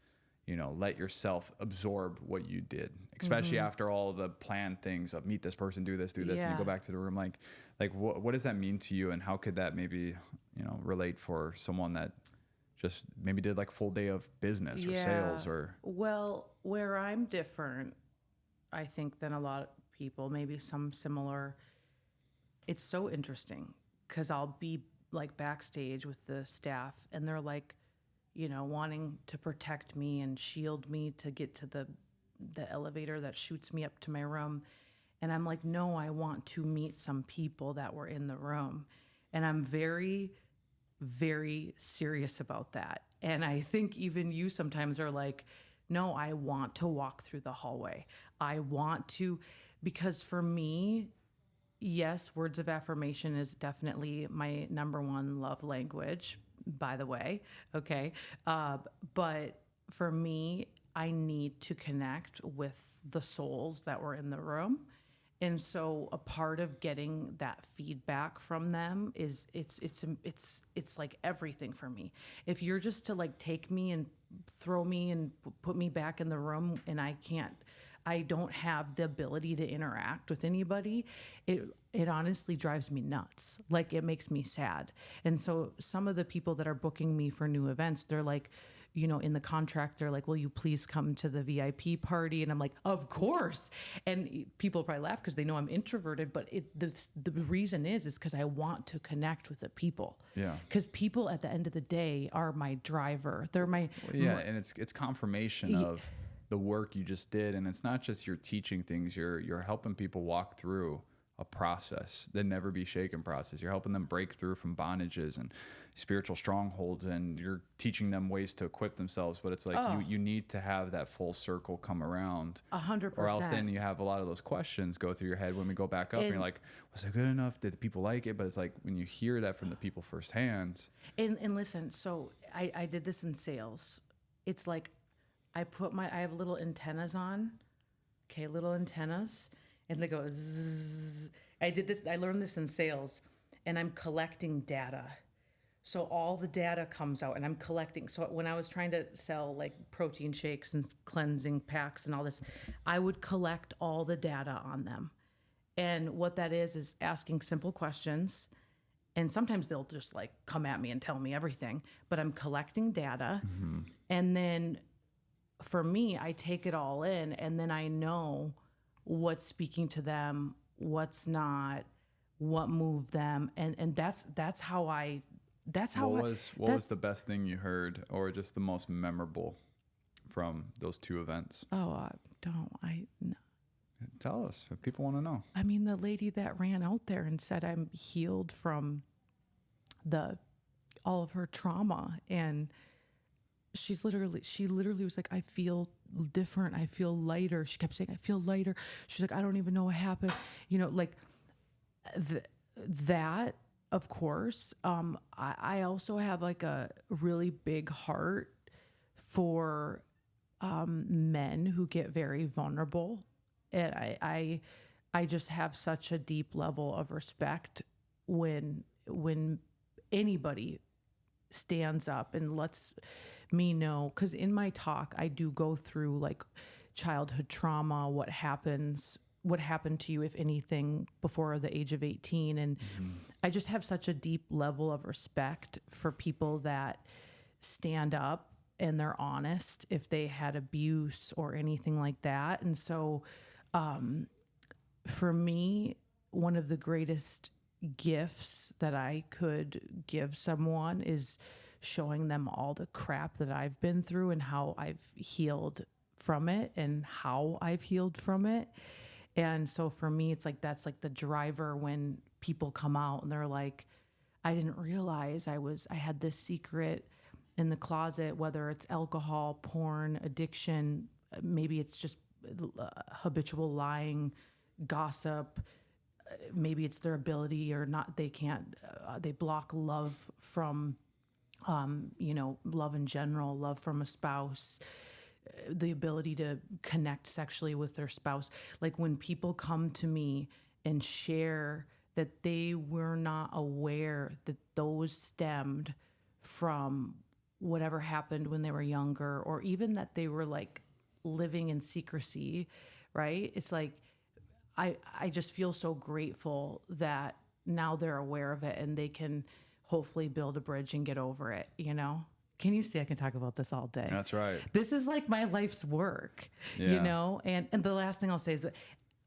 let yourself absorb what you did, especially after all the planned things of meet this person, do this, and you Yeah. go back to the room. Like what does that mean to you, and how could that maybe, relate for someone that just maybe did like a full day of business or sales or. Well, where I'm different, I think, than a lot of people, maybe some similar, it's so interesting because I'll be like backstage with the staff and they're like, wanting to protect me and shield me to get to the elevator that shoots me up to my room. And I'm like, no, I want to meet some people that were in the room. And I'm very, very serious about that. And I think even you sometimes are like, no, I want to walk through the hallway. I want to, because for me, yes, words of affirmation is definitely my number one love language, by the way. Okay. But for me, I need to connect with the souls that were in the room. And so a part of getting that feedback from them is it's like everything for me. If you're just to like take me and throw me and put me back in the room and I don't have the ability to interact with anybody, it honestly drives me nuts. Like it makes me sad. And so some of the people that are booking me for new events, they're like, in the contract, they're like, will you please come to the VIP party? And I'm like, of course. And people probably laugh because they know I'm introverted, but the reason is because I want to connect with the people. Yeah. Because people at the end of the day are my driver. They're my... And it's confirmation of the work you just did. And it's not just you're teaching things, you're helping people walk through a process, the never be shaken process. You're helping them break through from bondages and spiritual strongholds, and you're teaching them ways to equip themselves. But it's like you need to have that full circle come around 100%. or else then you have a lot of those questions go through your head when we go back up and you're like, was it good enough? Did the people like it? But it's like when you hear that from the people firsthand. And listen, so I did this in sales. It's like I have little antennas on, little antennas, and they go zzz. I learned this in sales, and I'm collecting data. So all the data comes out and I'm collecting. So when I was trying to sell like protein shakes and cleansing packs and all this, I would collect all the data on them. And what that is asking simple questions. And sometimes they'll just like come at me and tell me everything, but I'm collecting data. Mm-hmm. And then for me, I take it all in and then I know what's speaking to them, what's not, what moved them. And that's how what was the best thing you heard, or just the most memorable from those two events? No. Tell us if people want to know. I mean, the lady that ran out there and said I'm healed from all of her trauma, and she literally was like, I feel different. I feel lighter. She kept saying, I feel lighter. She's like, I don't even know what happened. Like that. Of course. I also have like a really big heart for men who get very vulnerable. And I just have such a deep level of respect when anybody stands up and lets me know. Because in my talk, I do go through like childhood trauma, what happened to you, if anything, before the age of 18. And I just have such a deep level of respect for people that stand up and they're honest if they had abuse or anything like that. And so for me, one of the greatest gifts that I could give someone is showing them all the crap that I've been through and how I've healed from it and how I've healed from it. And so for me, it's like, that's like the driver when people come out and they're like, I didn't realize I had this secret in the closet, whether it's alcohol, porn, addiction, maybe it's just habitual lying, gossip, maybe it's their ability or not. They can't, they block love from, love in general, love from a spouse, the ability to connect sexually with their spouse. Like when people come to me and share that they were not aware that those stemmed from whatever happened when they were younger, or even that they were like living in secrecy, right? It's like, I just feel so grateful that now they're aware of it and they can hopefully build a bridge and get over it, you know? Can you see I can talk about this all day? That's right. This is like my life's work, you Yeah. know? And the last thing I'll say is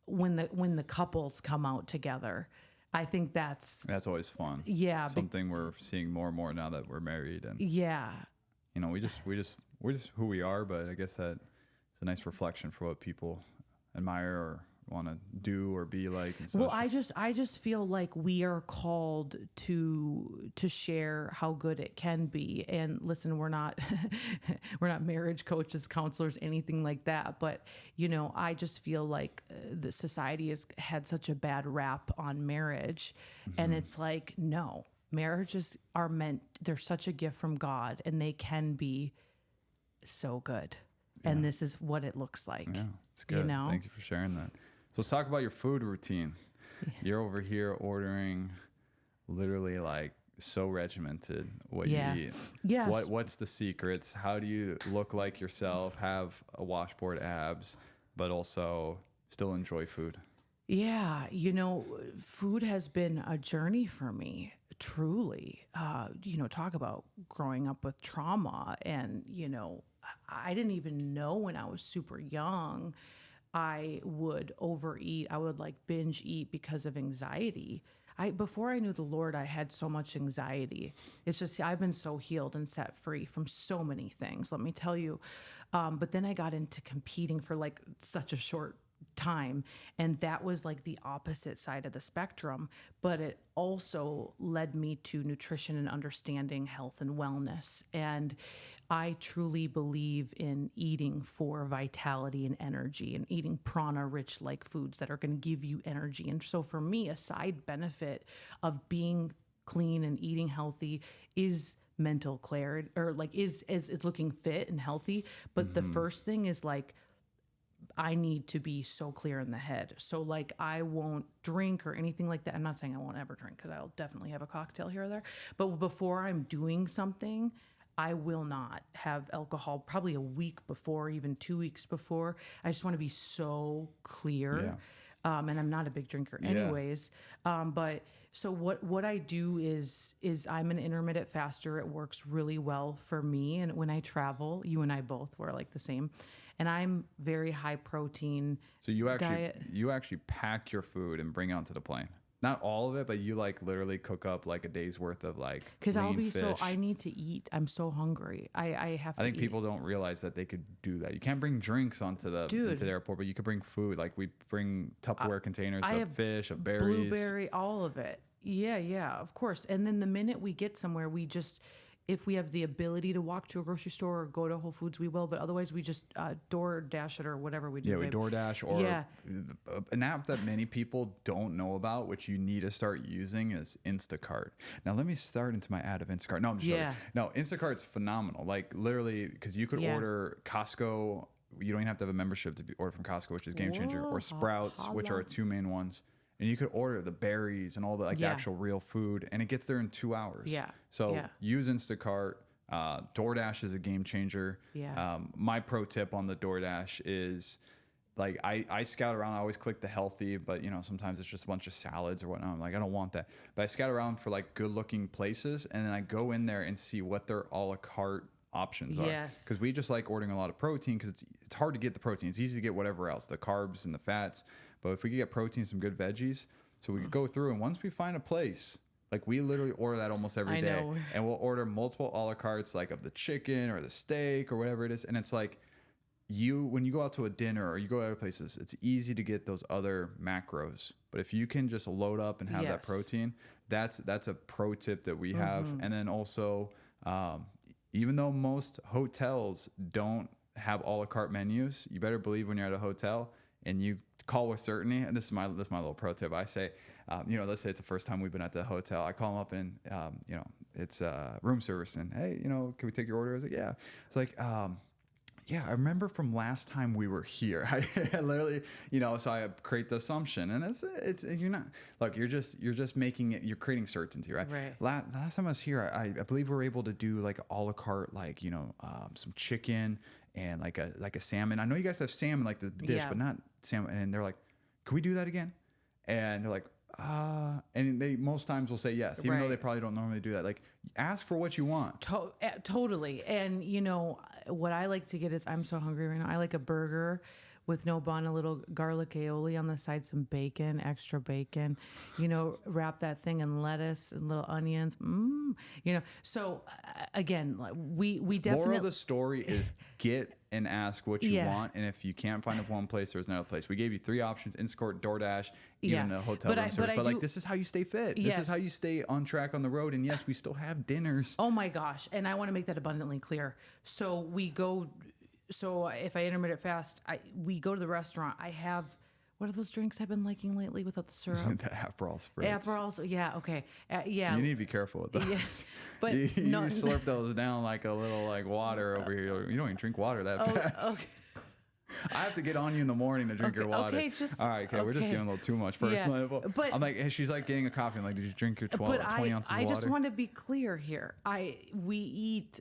when the couples come out together, I think that's always fun. yeah, Something we're seeing more and more now that we're married, and yeah. you know, we're just who we are. But I guess that it's a nice reflection for what people admire or want to do or be like. And so Well, it's I just feel like we are called to share how good it can be. And listen, we're not we're not marriage coaches, counselors, anything like that. But you know, I just feel like the society has had such a bad rap on marriage, and it's like, no, marriages are meant. They're such a gift from God, and they can be so good. And this is what it looks like. yeah, it's good. You know? Thank you for sharing that. So let's talk about your food routine. You're over here ordering literally like so regimented what Yeah. you eat. Yes. What's the secrets? How do you look like yourself, have a washboard abs, but also still enjoy food? Yeah, you know, food has been a journey for me, truly. You know, talk about growing up with trauma. And, you know, I didn't even know when I was super young, I would overeat. I would like binge eat because of anxiety. Before I knew the Lord, I had so much anxiety. It's just, I've been so healed and set free from so many things, let me tell you. But then I got into competing for like such a short time, and that was like the opposite side of the spectrum, but it also led me to nutrition and understanding health and wellness. And I truly believe in eating for vitality and energy, and eating prana rich like foods that are going to give you energy. And so for me, a side benefit of being clean and eating healthy is mental clarity, or like is looking fit and healthy. But the first thing is like, I need to be so clear in the head. So like, I won't drink or anything like that. I'm not saying I won't ever drink, because I'll definitely have a cocktail here or there. But before I'm doing something, I will not have alcohol probably a week before, even 2 weeks before. I just want to be so clear. And I'm not a big drinker anyways. But so what I do is I'm an intermittent faster. It works really well for me. And when I travel, you and I both were like the same. And I'm very high protein. So you diet. actually pack your food and bring it onto the plane. Not all of it, but you like literally cook up like a day's worth of like Because I'll lean be so, fish. I need to eat. I'm so hungry. I have to I think eat. people don't realize that they could do that. You can't bring drinks onto the airport, but you could bring food. Like we bring Tupperware containers I of have fish, of berries. Blueberry, all of it. Yeah, of course. And then the minute we get somewhere, we just, if we have the ability to walk to a grocery store or go to Whole Foods, we will. But otherwise, we just DoorDash it or whatever we do. Yeah, we babe. DoorDash, or Yeah. an app that many people don't know about, which you need to start using, is Instacart. Now, let me start into my ad of Instacart. No, I'm just Yeah. joking. No, Instacart's phenomenal. Like literally, because you could Yeah. order Costco. You don't even have to have a membership to order from Costco, which is game changer, Whoa, or Sprouts, which are holla. two main ones. And you could order the berries and all the like Yeah. actual real food, and it gets there in 2 hours. Yeah. So Yeah. use Instacart. DoorDash is a game changer. Yeah. My pro tip on the DoorDash is, like, I scout around. I always click the healthy, but you know, sometimes it's just a bunch of salads or whatnot. I'm like, I don't want that. But I scout around for like good looking places, and then I go in there and see what their a la carte options are. Yes. Because we just like ordering a lot of protein, because it's hard to get the protein. It's easy to get whatever else, the carbs and the fats. But if we could get protein, some good veggies, so we could go through, and once we find a place, like we literally order that almost every I day, know. and we'll order multiple a la cartes, like of the chicken or the steak or whatever it is. And it's like, when you go out to a dinner or you go to other places, it's easy to get those other macros. But if you can just load up and have that Yes. protein, that's a pro tip that we have. And then also, even though most hotels don't have a la carte menus, you better believe when you're at a hotel and you call with certainty. And this is my little pro tip. I say, you know, let's say it's the first time we've been at the hotel. I call them up and, you know, it's room service, and hey, you know, can we take your order? I was like, yeah. It's like, yeah, I remember from last time we were here. I literally, so I create the assumption, and you're not, look, you're just making it, you're creating certainty, right? Right. Last time I was here, I believe we were able to do like a la carte, like, some chicken and like a salmon. I know you guys have salmon, like the dish, Yeah. but not salmon. And they're like, can we do that again? And they're like, and they most times will say yes, even though Right. they probably don't normally do that. Like, ask for what you want. Totally. And what I like to get is, I'm so hungry right now. I like a burger with no bun, a little garlic aioli on the side, some bacon, extra bacon, wrap that thing in lettuce and little onions. So again, like, we definitely. Moral of the story is get and ask what you Yeah. want. And if you can't find it one place, there's another place. We gave you 3 options: Instacart, DoorDash, even a hotel room service. But like, this is how you stay fit. This is how you stay on track on the road. And yes, we still have dinners. Oh my gosh. And I want to make that abundantly clear. So if I intermittent fast, we go to the restaurant. I have, what are those drinks I've been liking lately without the syrup? The Aperol spritz. Aperols. Yeah. Okay. Yeah. You need to be careful with those. Yes. But you no. slurp those down like a little like water over here. You don't even drink water that fast. Okay. I have to get on you in the morning to drink your water. Okay, just all right. Okay, we're just okay. getting a little too much personal. Yeah, but I'm like, hey, she's like getting a coffee. I'm like, did you drink your 20 ounces of water? I just want to be clear here. We eat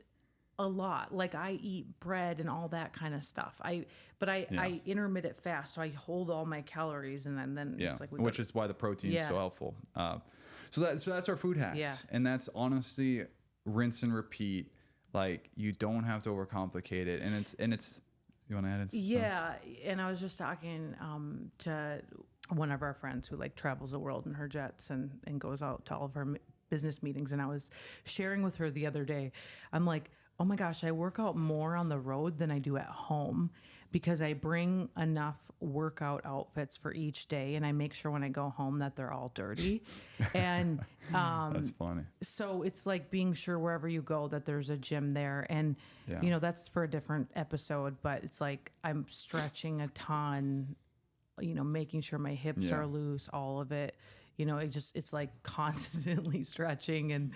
a lot. Like, I eat bread and all that kind of stuff. I intermittent fast, so I hold all my calories, and then yeah, it's like which is why the protein is so helpful. So that's our food hacks, Yeah. and that's honestly rinse and repeat. Like, you don't have to overcomplicate it, and it's. You want to add in something else? Yeah, and I was just talking to one of our friends who like travels the world in her jets and goes out to all of her business meetings, and I was sharing with her the other day. I'm like, oh my gosh, I work out more on the road than I do at home because I bring enough workout outfits for each day, and I make sure when I go home that they're all dirty. And that's funny. so it's like being sure wherever you go that there's a gym there. And, that's for a different episode, but it's like I'm stretching a ton, making sure my hips are loose, all of it. It's like constantly stretching and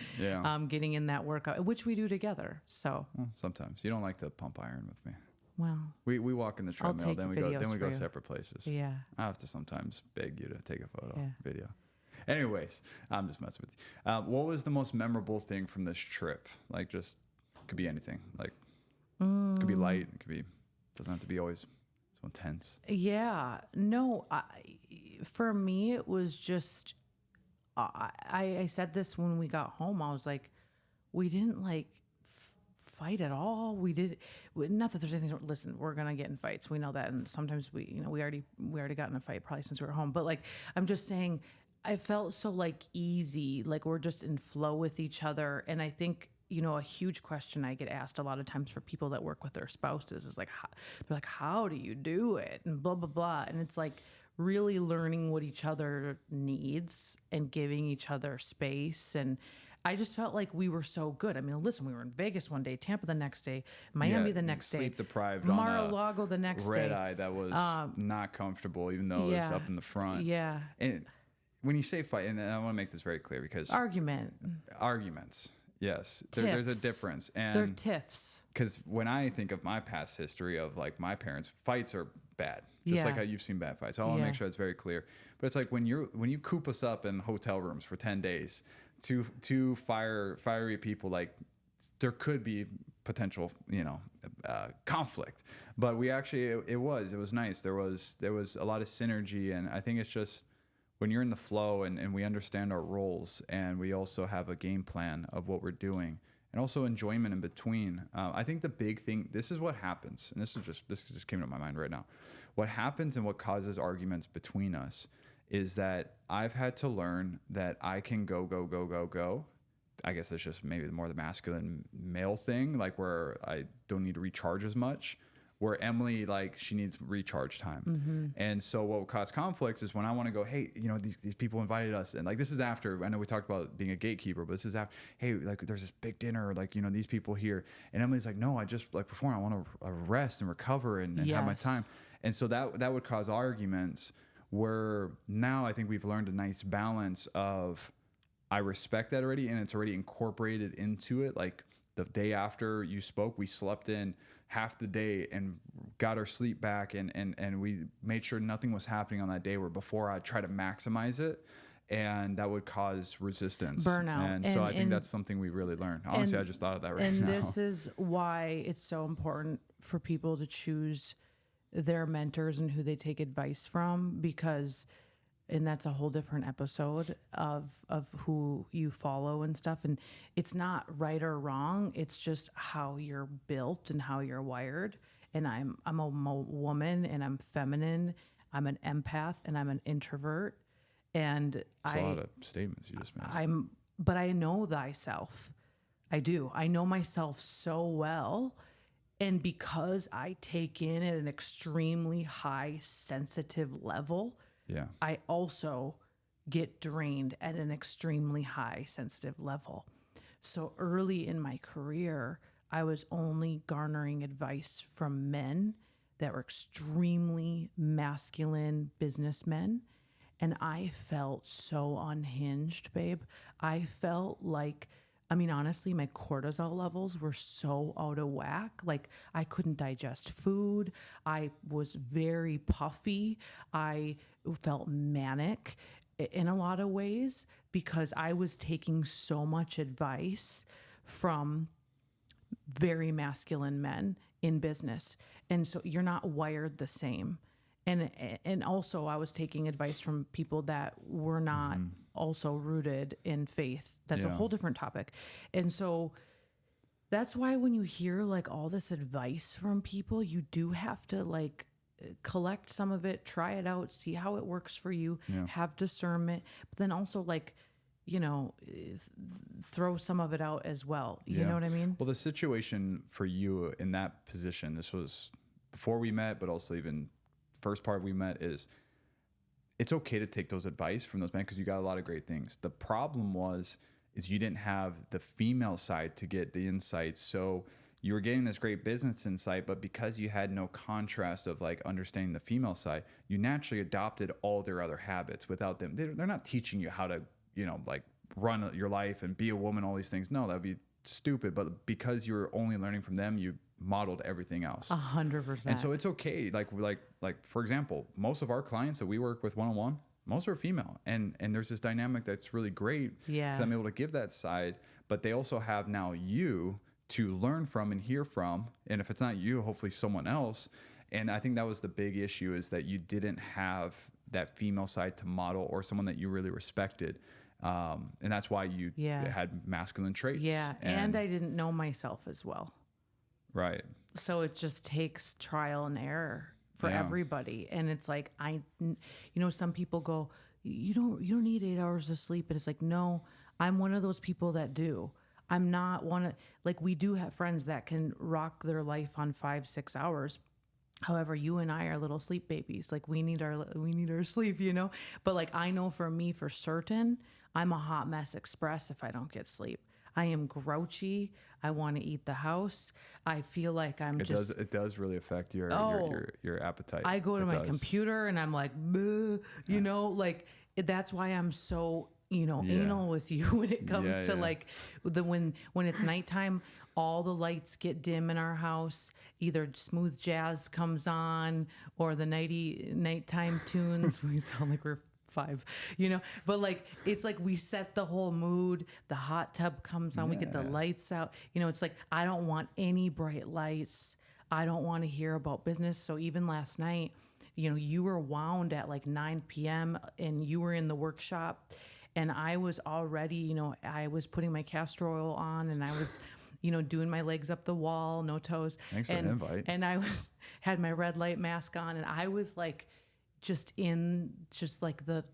getting in that workout, which we do together. So Sometimes you don't like to pump iron with me. well, We walk in the treadmill, take then we go videos for you. separate places. yeah. I have to sometimes beg you to take a photo, Yeah. video. Anyways, I'm just messing with you. What was the most memorable thing from this trip? Like, just could be anything. Like, could be light. It could be. Doesn't have to be always so intense. Yeah, no, for me, it was just, I said this when we got home. I was like, we didn't like fight at all. Not that there's anything, listen, we're going to get in fights. We know that. And sometimes we already got in a fight probably since we were home. But like, I'm just saying, I felt so like easy, like we're just in flow with each other. And I think, a huge question I get asked a lot of times for people that work with their spouses is like, they're like, how do you do it? And blah, blah, blah. And it's like really learning what each other needs and giving each other space. And I just felt like we were so good. I mean, listen, we were in Vegas one day, Tampa the next day, Miami the next day, sleep deprived Mar-a-Lago the next day. red eye that was not comfortable, even though it was up in the front. Yeah. And when you say fight, and I want to make this very clear because arguments. Yes, there's a difference, and they're tiffs. Because when I think of my past history of like my parents, fights are bad, just like how you've seen bad fights. So I want to make sure it's very clear. But it's like when you coop us up in hotel rooms for 10 days, two fiery people, like there could be potential, conflict. But we actually it was nice. There was a lot of synergy, and I think it's just. When you're in the flow and we understand our roles and we also have a game plan of what we're doing and also enjoyment in between. I think the big thing, this is what happens. And this just came to my mind right now. What happens and what causes arguments between us is that I've had to learn that I can go. I guess it's just maybe more the masculine male thing, like where I don't need to recharge as much. Where Emily, like, she needs recharge time. Mm-hmm. And so what would cause conflict is when I want to go, hey, these people invited us. And like, this is after, I know we talked about being a gatekeeper, but this is after, hey, like there's this big dinner, like, these people here. And Emily's like, no, I just like perform. I want to rest and recover and have my time. And so that would cause arguments where now I think we've learned a nice balance of, I respect that already. And it's already incorporated into it. Like the day after you spoke, we slept in, half the day and got our sleep back, and we made sure nothing was happening on that day, where before I'd try to maximize it, and that would cause resistance, burnout. And so I think that's something we really learned. Honestly, I just thought of that right now. And this is why it's so important for people to choose their mentors and who they take advice from, because, and that's a whole different episode of who you follow and stuff. And it's not right or wrong. It's just how you're built and how you're wired. And I'm a woman, and I'm feminine. I'm an empath, and I'm an introvert. And That's a lot of statements you just made. But I know thyself. I do. I know myself so well. And because I take in at an extremely high sensitive level, Yeah. I also get drained at an extremely high sensitive level. So early in my career, I was only garnering advice from men that were extremely masculine businessmen. And I felt so unhinged, babe. I felt like, I mean, honestly, my cortisol levels were so out of whack. Like, I couldn't digest food. I was very puffy. I felt manic in a lot of ways because I was taking so much advice from very masculine men in business. And so you're not wired the same. And also I was taking advice from people that were not also rooted in faith. That's a whole different topic. And so that's why when you hear like all this advice from people, you do have to like collect some of it, try it out, see how it works for you, have discernment, but then also like, you know, throw some of it out as well. You know what I mean? Well, the situation for you in that position, this was before we met, but also even first part we met, is it's okay to take those advice from those men because you got a lot of great things. The problem is you didn't have the female side to get the insights. So you were getting this great business insight, but because you had no contrast of like understanding the female side, you naturally adopted all their other habits without them. They're not teaching you how to, you know, like run your life and be a woman, all these things. No, that'd be stupid. But because you were only learning from them, you modeled everything else. 100%. And so it's okay. Like for example, most of our clients that we work with one-on-one, most are female. And there's this dynamic that's really great. Yeah. 'Cause I'm able to give that side, but they also have now you to learn from and hear from. And if it's not you, hopefully someone else. And I think that was the big issue, is that you didn't have that female side to model or someone that you really respected. And that's why you had masculine traits. Yeah. And I didn't know myself as well. Right. So it just takes trial and error for everybody. And it's like, you know, some people go, you don't need 8 hours of sleep. And it's like, no, I'm one of those people that do. I'm not one of, like, we do have friends that can rock their life on 5-6 hours. However, you and I are little sleep babies. Like we need our sleep, you know? But like, I know for me, for certain, I'm a hot mess express if I don't get sleep. I am grouchy. I want to eat the house. I feel like It does really affect your appetite. I go to my computer and I'm like, you know, like that's why I'm so, you know, anal with you when it comes to like when it's nighttime, all the lights get dim in our house. Either smooth jazz comes on or the nighttime tunes. We sound like we're 5, you know, but like, it's like we set the whole mood, the hot tub comes on, we get the lights out, you know, it's like, I don't want any bright lights. I don't want to hear about business. So even last night, you know, you were wound at like 9 p.m. and you were in the workshop and I was already, you know, I was putting my castor oil on and I was, you know, doing my legs up the wall, no toes. Thanks for the invite. And I had my red light mask on and I was like, just like the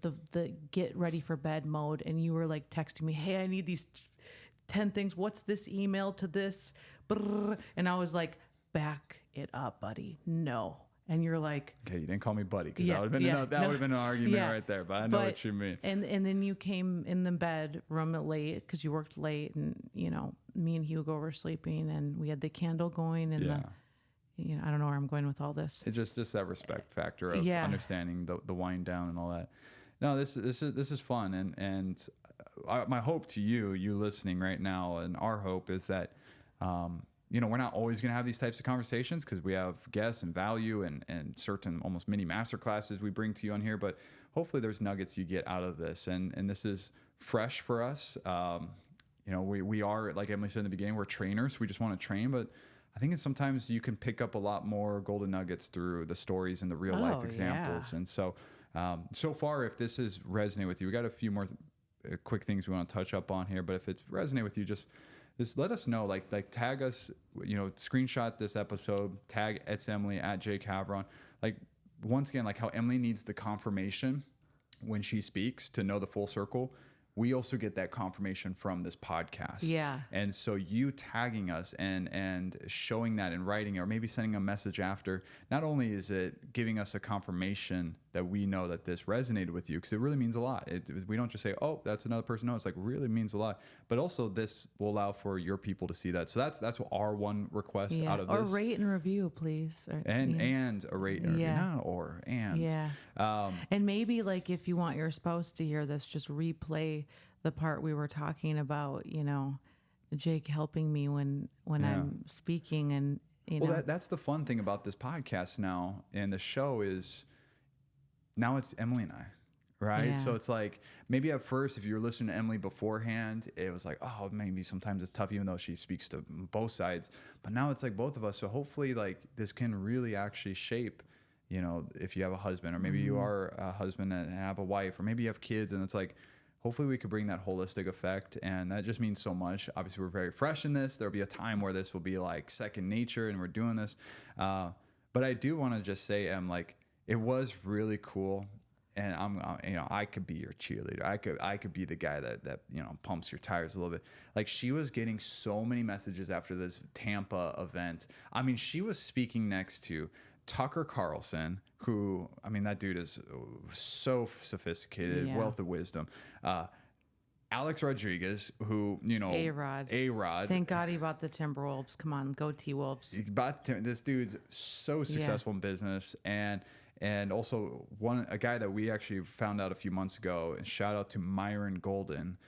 get ready for bed mode. And you were like texting me, hey, I need these 10 things. What's this email to this? And I was like, back it up, buddy. No. And you're like, okay, you didn't call me buddy because that would have been an argument right there. But I know what you mean. And then you came in the bedroom late because you worked late, and you know, me and Hugo were sleeping, and we had the candle going, and you know, I don't know where I'm going with all this. It's just that respect factor of understanding the wind down and all that. No, this is fun, and my hope to you listening right now, and our hope is that we're not always going to have these types of conversations because we have guests and value and certain almost mini master classes we bring to you on here. But hopefully there's nuggets you get out of this. And this is fresh for us. We are, like Emily said in the beginning, we're trainers. We just want to train. But I think sometimes you can pick up a lot more golden nuggets through the stories and the real life examples. And so far, if this has resonated with you, we got a few more quick things we want to touch up on here. But if it's resonated with you, just let us know, like tag us, screenshot this episode, tag it's Emily at Jake Havron. Like, once again, like how Emily needs the confirmation when she speaks to know the full circle. We also get that confirmation from this podcast. Yeah. And so you tagging us and showing that in writing, or maybe sending a message after, not only is it giving us a confirmation that we know that this resonated with you, because it really means a lot. We don't just say, oh, that's another person. No, it's like really means a lot. But also this will allow for your people to see that. So that's what our one request out of this. Or rate and review, please. And a rate and review. Not or, and. Yeah. And maybe like if you want your spouse to hear this, just replay the part we were talking about, Jake helping me when I'm speaking, and that's the fun thing about this podcast now, and the show is now it's Emily and I, right? Yeah. So it's like, maybe at first, if you were listening to Emily beforehand, it was like, oh, maybe sometimes it's tough, even though she speaks to both sides. But now it's like both of us. So hopefully, like, this can really actually shape, if you have a husband, or maybe you are a husband and have a wife, or maybe you have kids, and it's like, hopefully we could bring that holistic effect. And that just means so much. Obviously, we're very fresh in this. There'll be a time where this will be like second nature and we're doing this. But I do want to just say, like, it was really cool. And I could be your cheerleader. I could be the guy that pumps your tires a little bit. Like, she was getting so many messages after this Tampa event. I mean, she was speaking next to Tucker Carlson, who, I mean, that dude is so sophisticated, wealth of wisdom. Alex Rodriguez, who, A-Rod. Thank God he bought the Timberwolves. Come on, go T-Wolves. This dude's so successful in business, and also a guy that we actually found out a few months ago. And shout out to Myron Golden.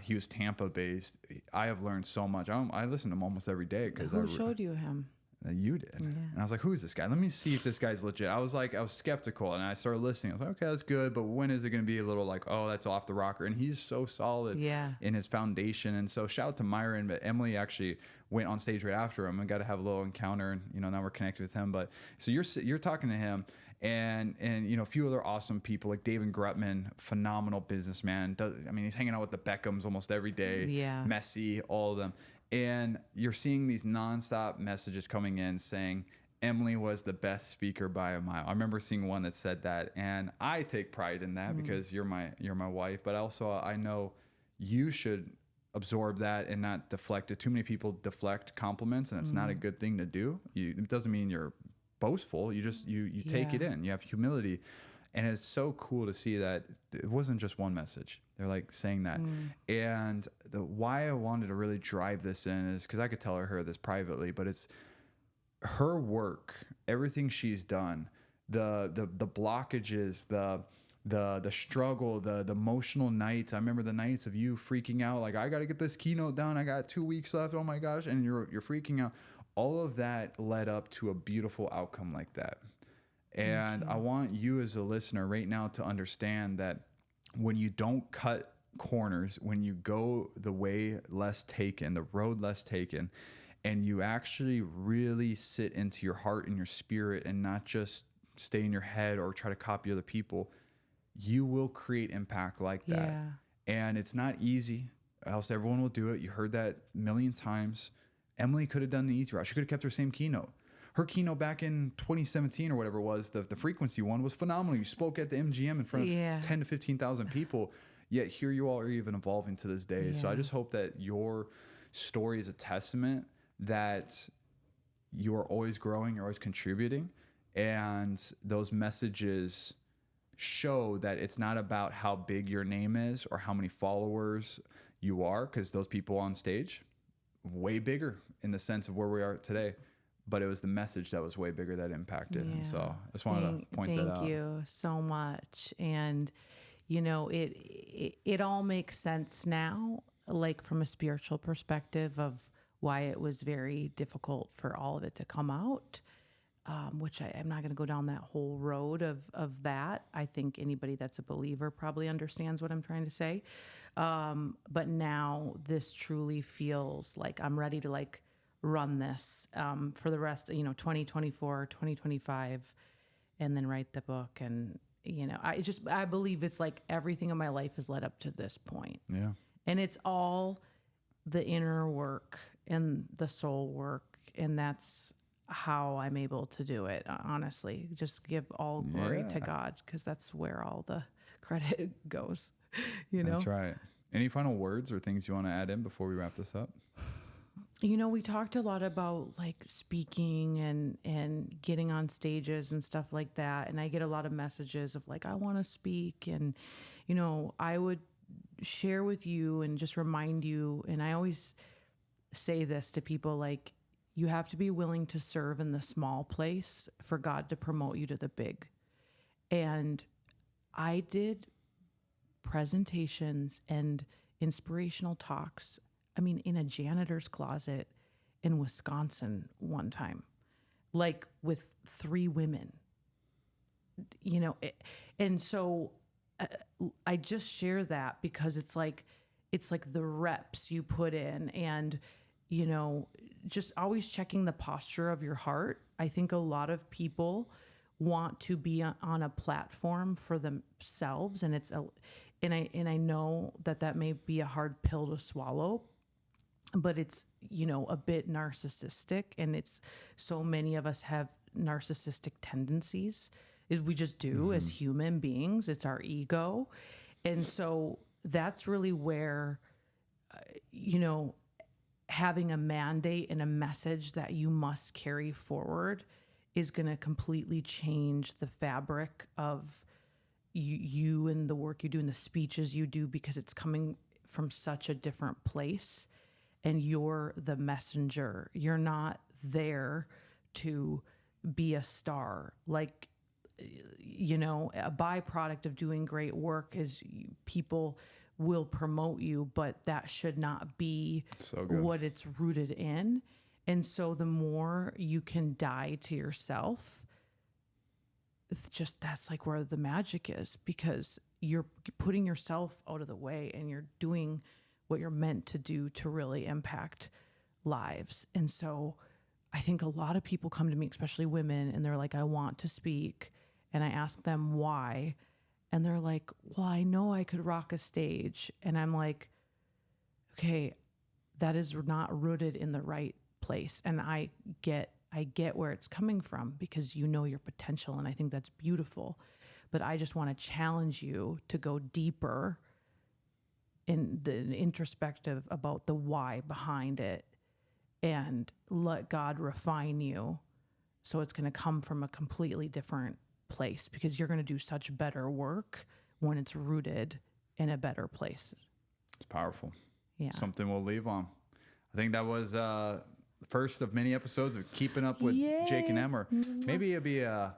He was Tampa based. I have learned so much. I listen to him almost every day because Who showed you him? You did. Yeah. And I was like, who's this guy? Let me see if this guy's legit. I was skeptical, and I started listening. I was like, okay, that's good, but when is it going to be a little like, oh, that's off the rocker? And he's so solid in his foundation. And so shout out to Myron, but Emily actually went on stage right after him and got to have a little encounter, and now we're connected with him. But so you're talking to him, and a few other awesome people like David Grutman, phenomenal businessman. He's hanging out with the Beckhams almost every day. Yeah. Messi, all of them. And you're seeing these nonstop messages coming in saying Emily was the best speaker by a mile. I remember seeing one that said that, and I take pride in that because you're my wife. But also, I know you should absorb that and not deflect it. Too many people deflect compliments, and it's not a good thing to do. It doesn't mean you're boastful. You just you take it in. You have humility. And it's so cool to see that it wasn't just one message. They're like saying that. And why I wanted to really drive this in is because I could tell her this privately, but it's her work, everything she's done, the blockages, the struggle, the emotional nights. I remember the nights of you freaking out, like, I got to get this keynote done. I got 2 weeks left. Oh my gosh. And you're freaking out. All of that led up to a beautiful outcome like that. And I want you as a listener right now to understand that when you don't cut corners, when you go the way less taken, the road less taken, and you actually really sit into your heart and your spirit and not just stay in your head or try to copy other people, you will create impact like that. Yeah. And it's not easy, else everyone will do it. You heard that a million times. Emily could have done the easy route. She could have kept her same keynote. Her keynote back in 2017 or whatever it was, the frequency one was phenomenal. You spoke at the MGM in front of 10 to 15,000 people, yet here you all are even evolving to this day. So I just hope that your story is a testament that you're always growing, you're always contributing, and those messages show that it's not about how big your name is or how many followers you are, because those people on stage, way bigger in the sense of where we are today. But it was the message that was way bigger that impacted. And so I just wanted to point that out. Thank you so much. And, it all makes sense now, like from a spiritual perspective of why it was very difficult for all of it to come out. Which I'm not going to go down that whole road of that. I think anybody that's a believer probably understands what I'm trying to say. But now this truly feels like I'm ready to like run this for the rest, 2024, 2025, and then write the book. And, I believe it's like everything in my life has led up to this point. Yeah. And it's all the inner work and the soul work. And that's how I'm able to do it, honestly. Just give all glory to God, because that's where all the credit goes, That's right. Any final words or things you want to add in before we wrap this up? We talked a lot about like speaking and getting on stages and stuff like that. And I get a lot of messages of like, I want to speak. And, I would share with you and just remind you. And I always say this to people, like, you have to be willing to serve in the small place for God to promote you to the big. And I did presentations and inspirational talks, in a janitor's closet in Wisconsin one time, like with 3 women, and so I just share that because it's like the reps you put in, and, just always checking the posture of your heart. I think a lot of people want to be on a platform for themselves, and and I know that may be a hard pill to swallow, but it's, a bit narcissistic, and it's so many of us have narcissistic tendencies. We just do as human beings. It's our ego. And so that's really where, having a mandate and a message that you must carry forward is going to completely change the fabric of you and the work you do and the speeches you do, because it's coming from such a different place, and you're the messenger. You're not there to be a star. Like, a byproduct of doing great work is people will promote you, but that should not be what it's rooted in. And so the more you can die to yourself, it's just, that's like where the magic is, because you're putting yourself out of the way and you're doing what you're meant to do to really impact lives. And so I think a lot of people come to me, especially women, and they're like, I want to speak. And I ask them why. And they're like, well, I know I could rock a stage. And I'm like, okay, that is not rooted in the right place. And I get where it's coming from, because your potential. And I think that's beautiful. But I just want to challenge you to go deeper in the introspective about the why behind it, and let God refine you. So it's going to come from a completely different place, because you're going to do such better work when it's rooted in a better place. It's powerful. Yeah. Something we'll leave on. I think that was the first of many episodes of Keeping Up with Jake and Em, or maybe it'd be I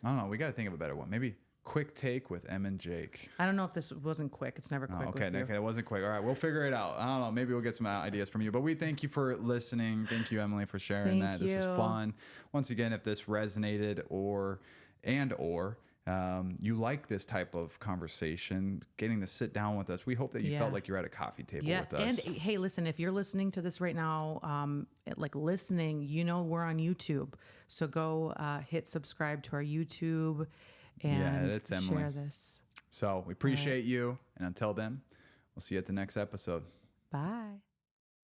don't know. We got to think of a better one. Maybe Quick Take with Em and Jake. I don't know if this wasn't quick. It's never quick. Okay, it wasn't quick. All right, we'll figure it out. I don't know. Maybe we'll get some ideas from you. But we thank you for listening. Thank you, Emily, for sharing that. This is fun. Once again, if this resonated or you like this type of conversation, getting to sit down with us, we hope that you felt like you're at a coffee table with us. And hey, listen, if you're listening to this right now, we're on YouTube. So go hit subscribe to our YouTube and it's Emily. Share this. So we appreciate you. And until then, we'll see you at the next episode. Bye.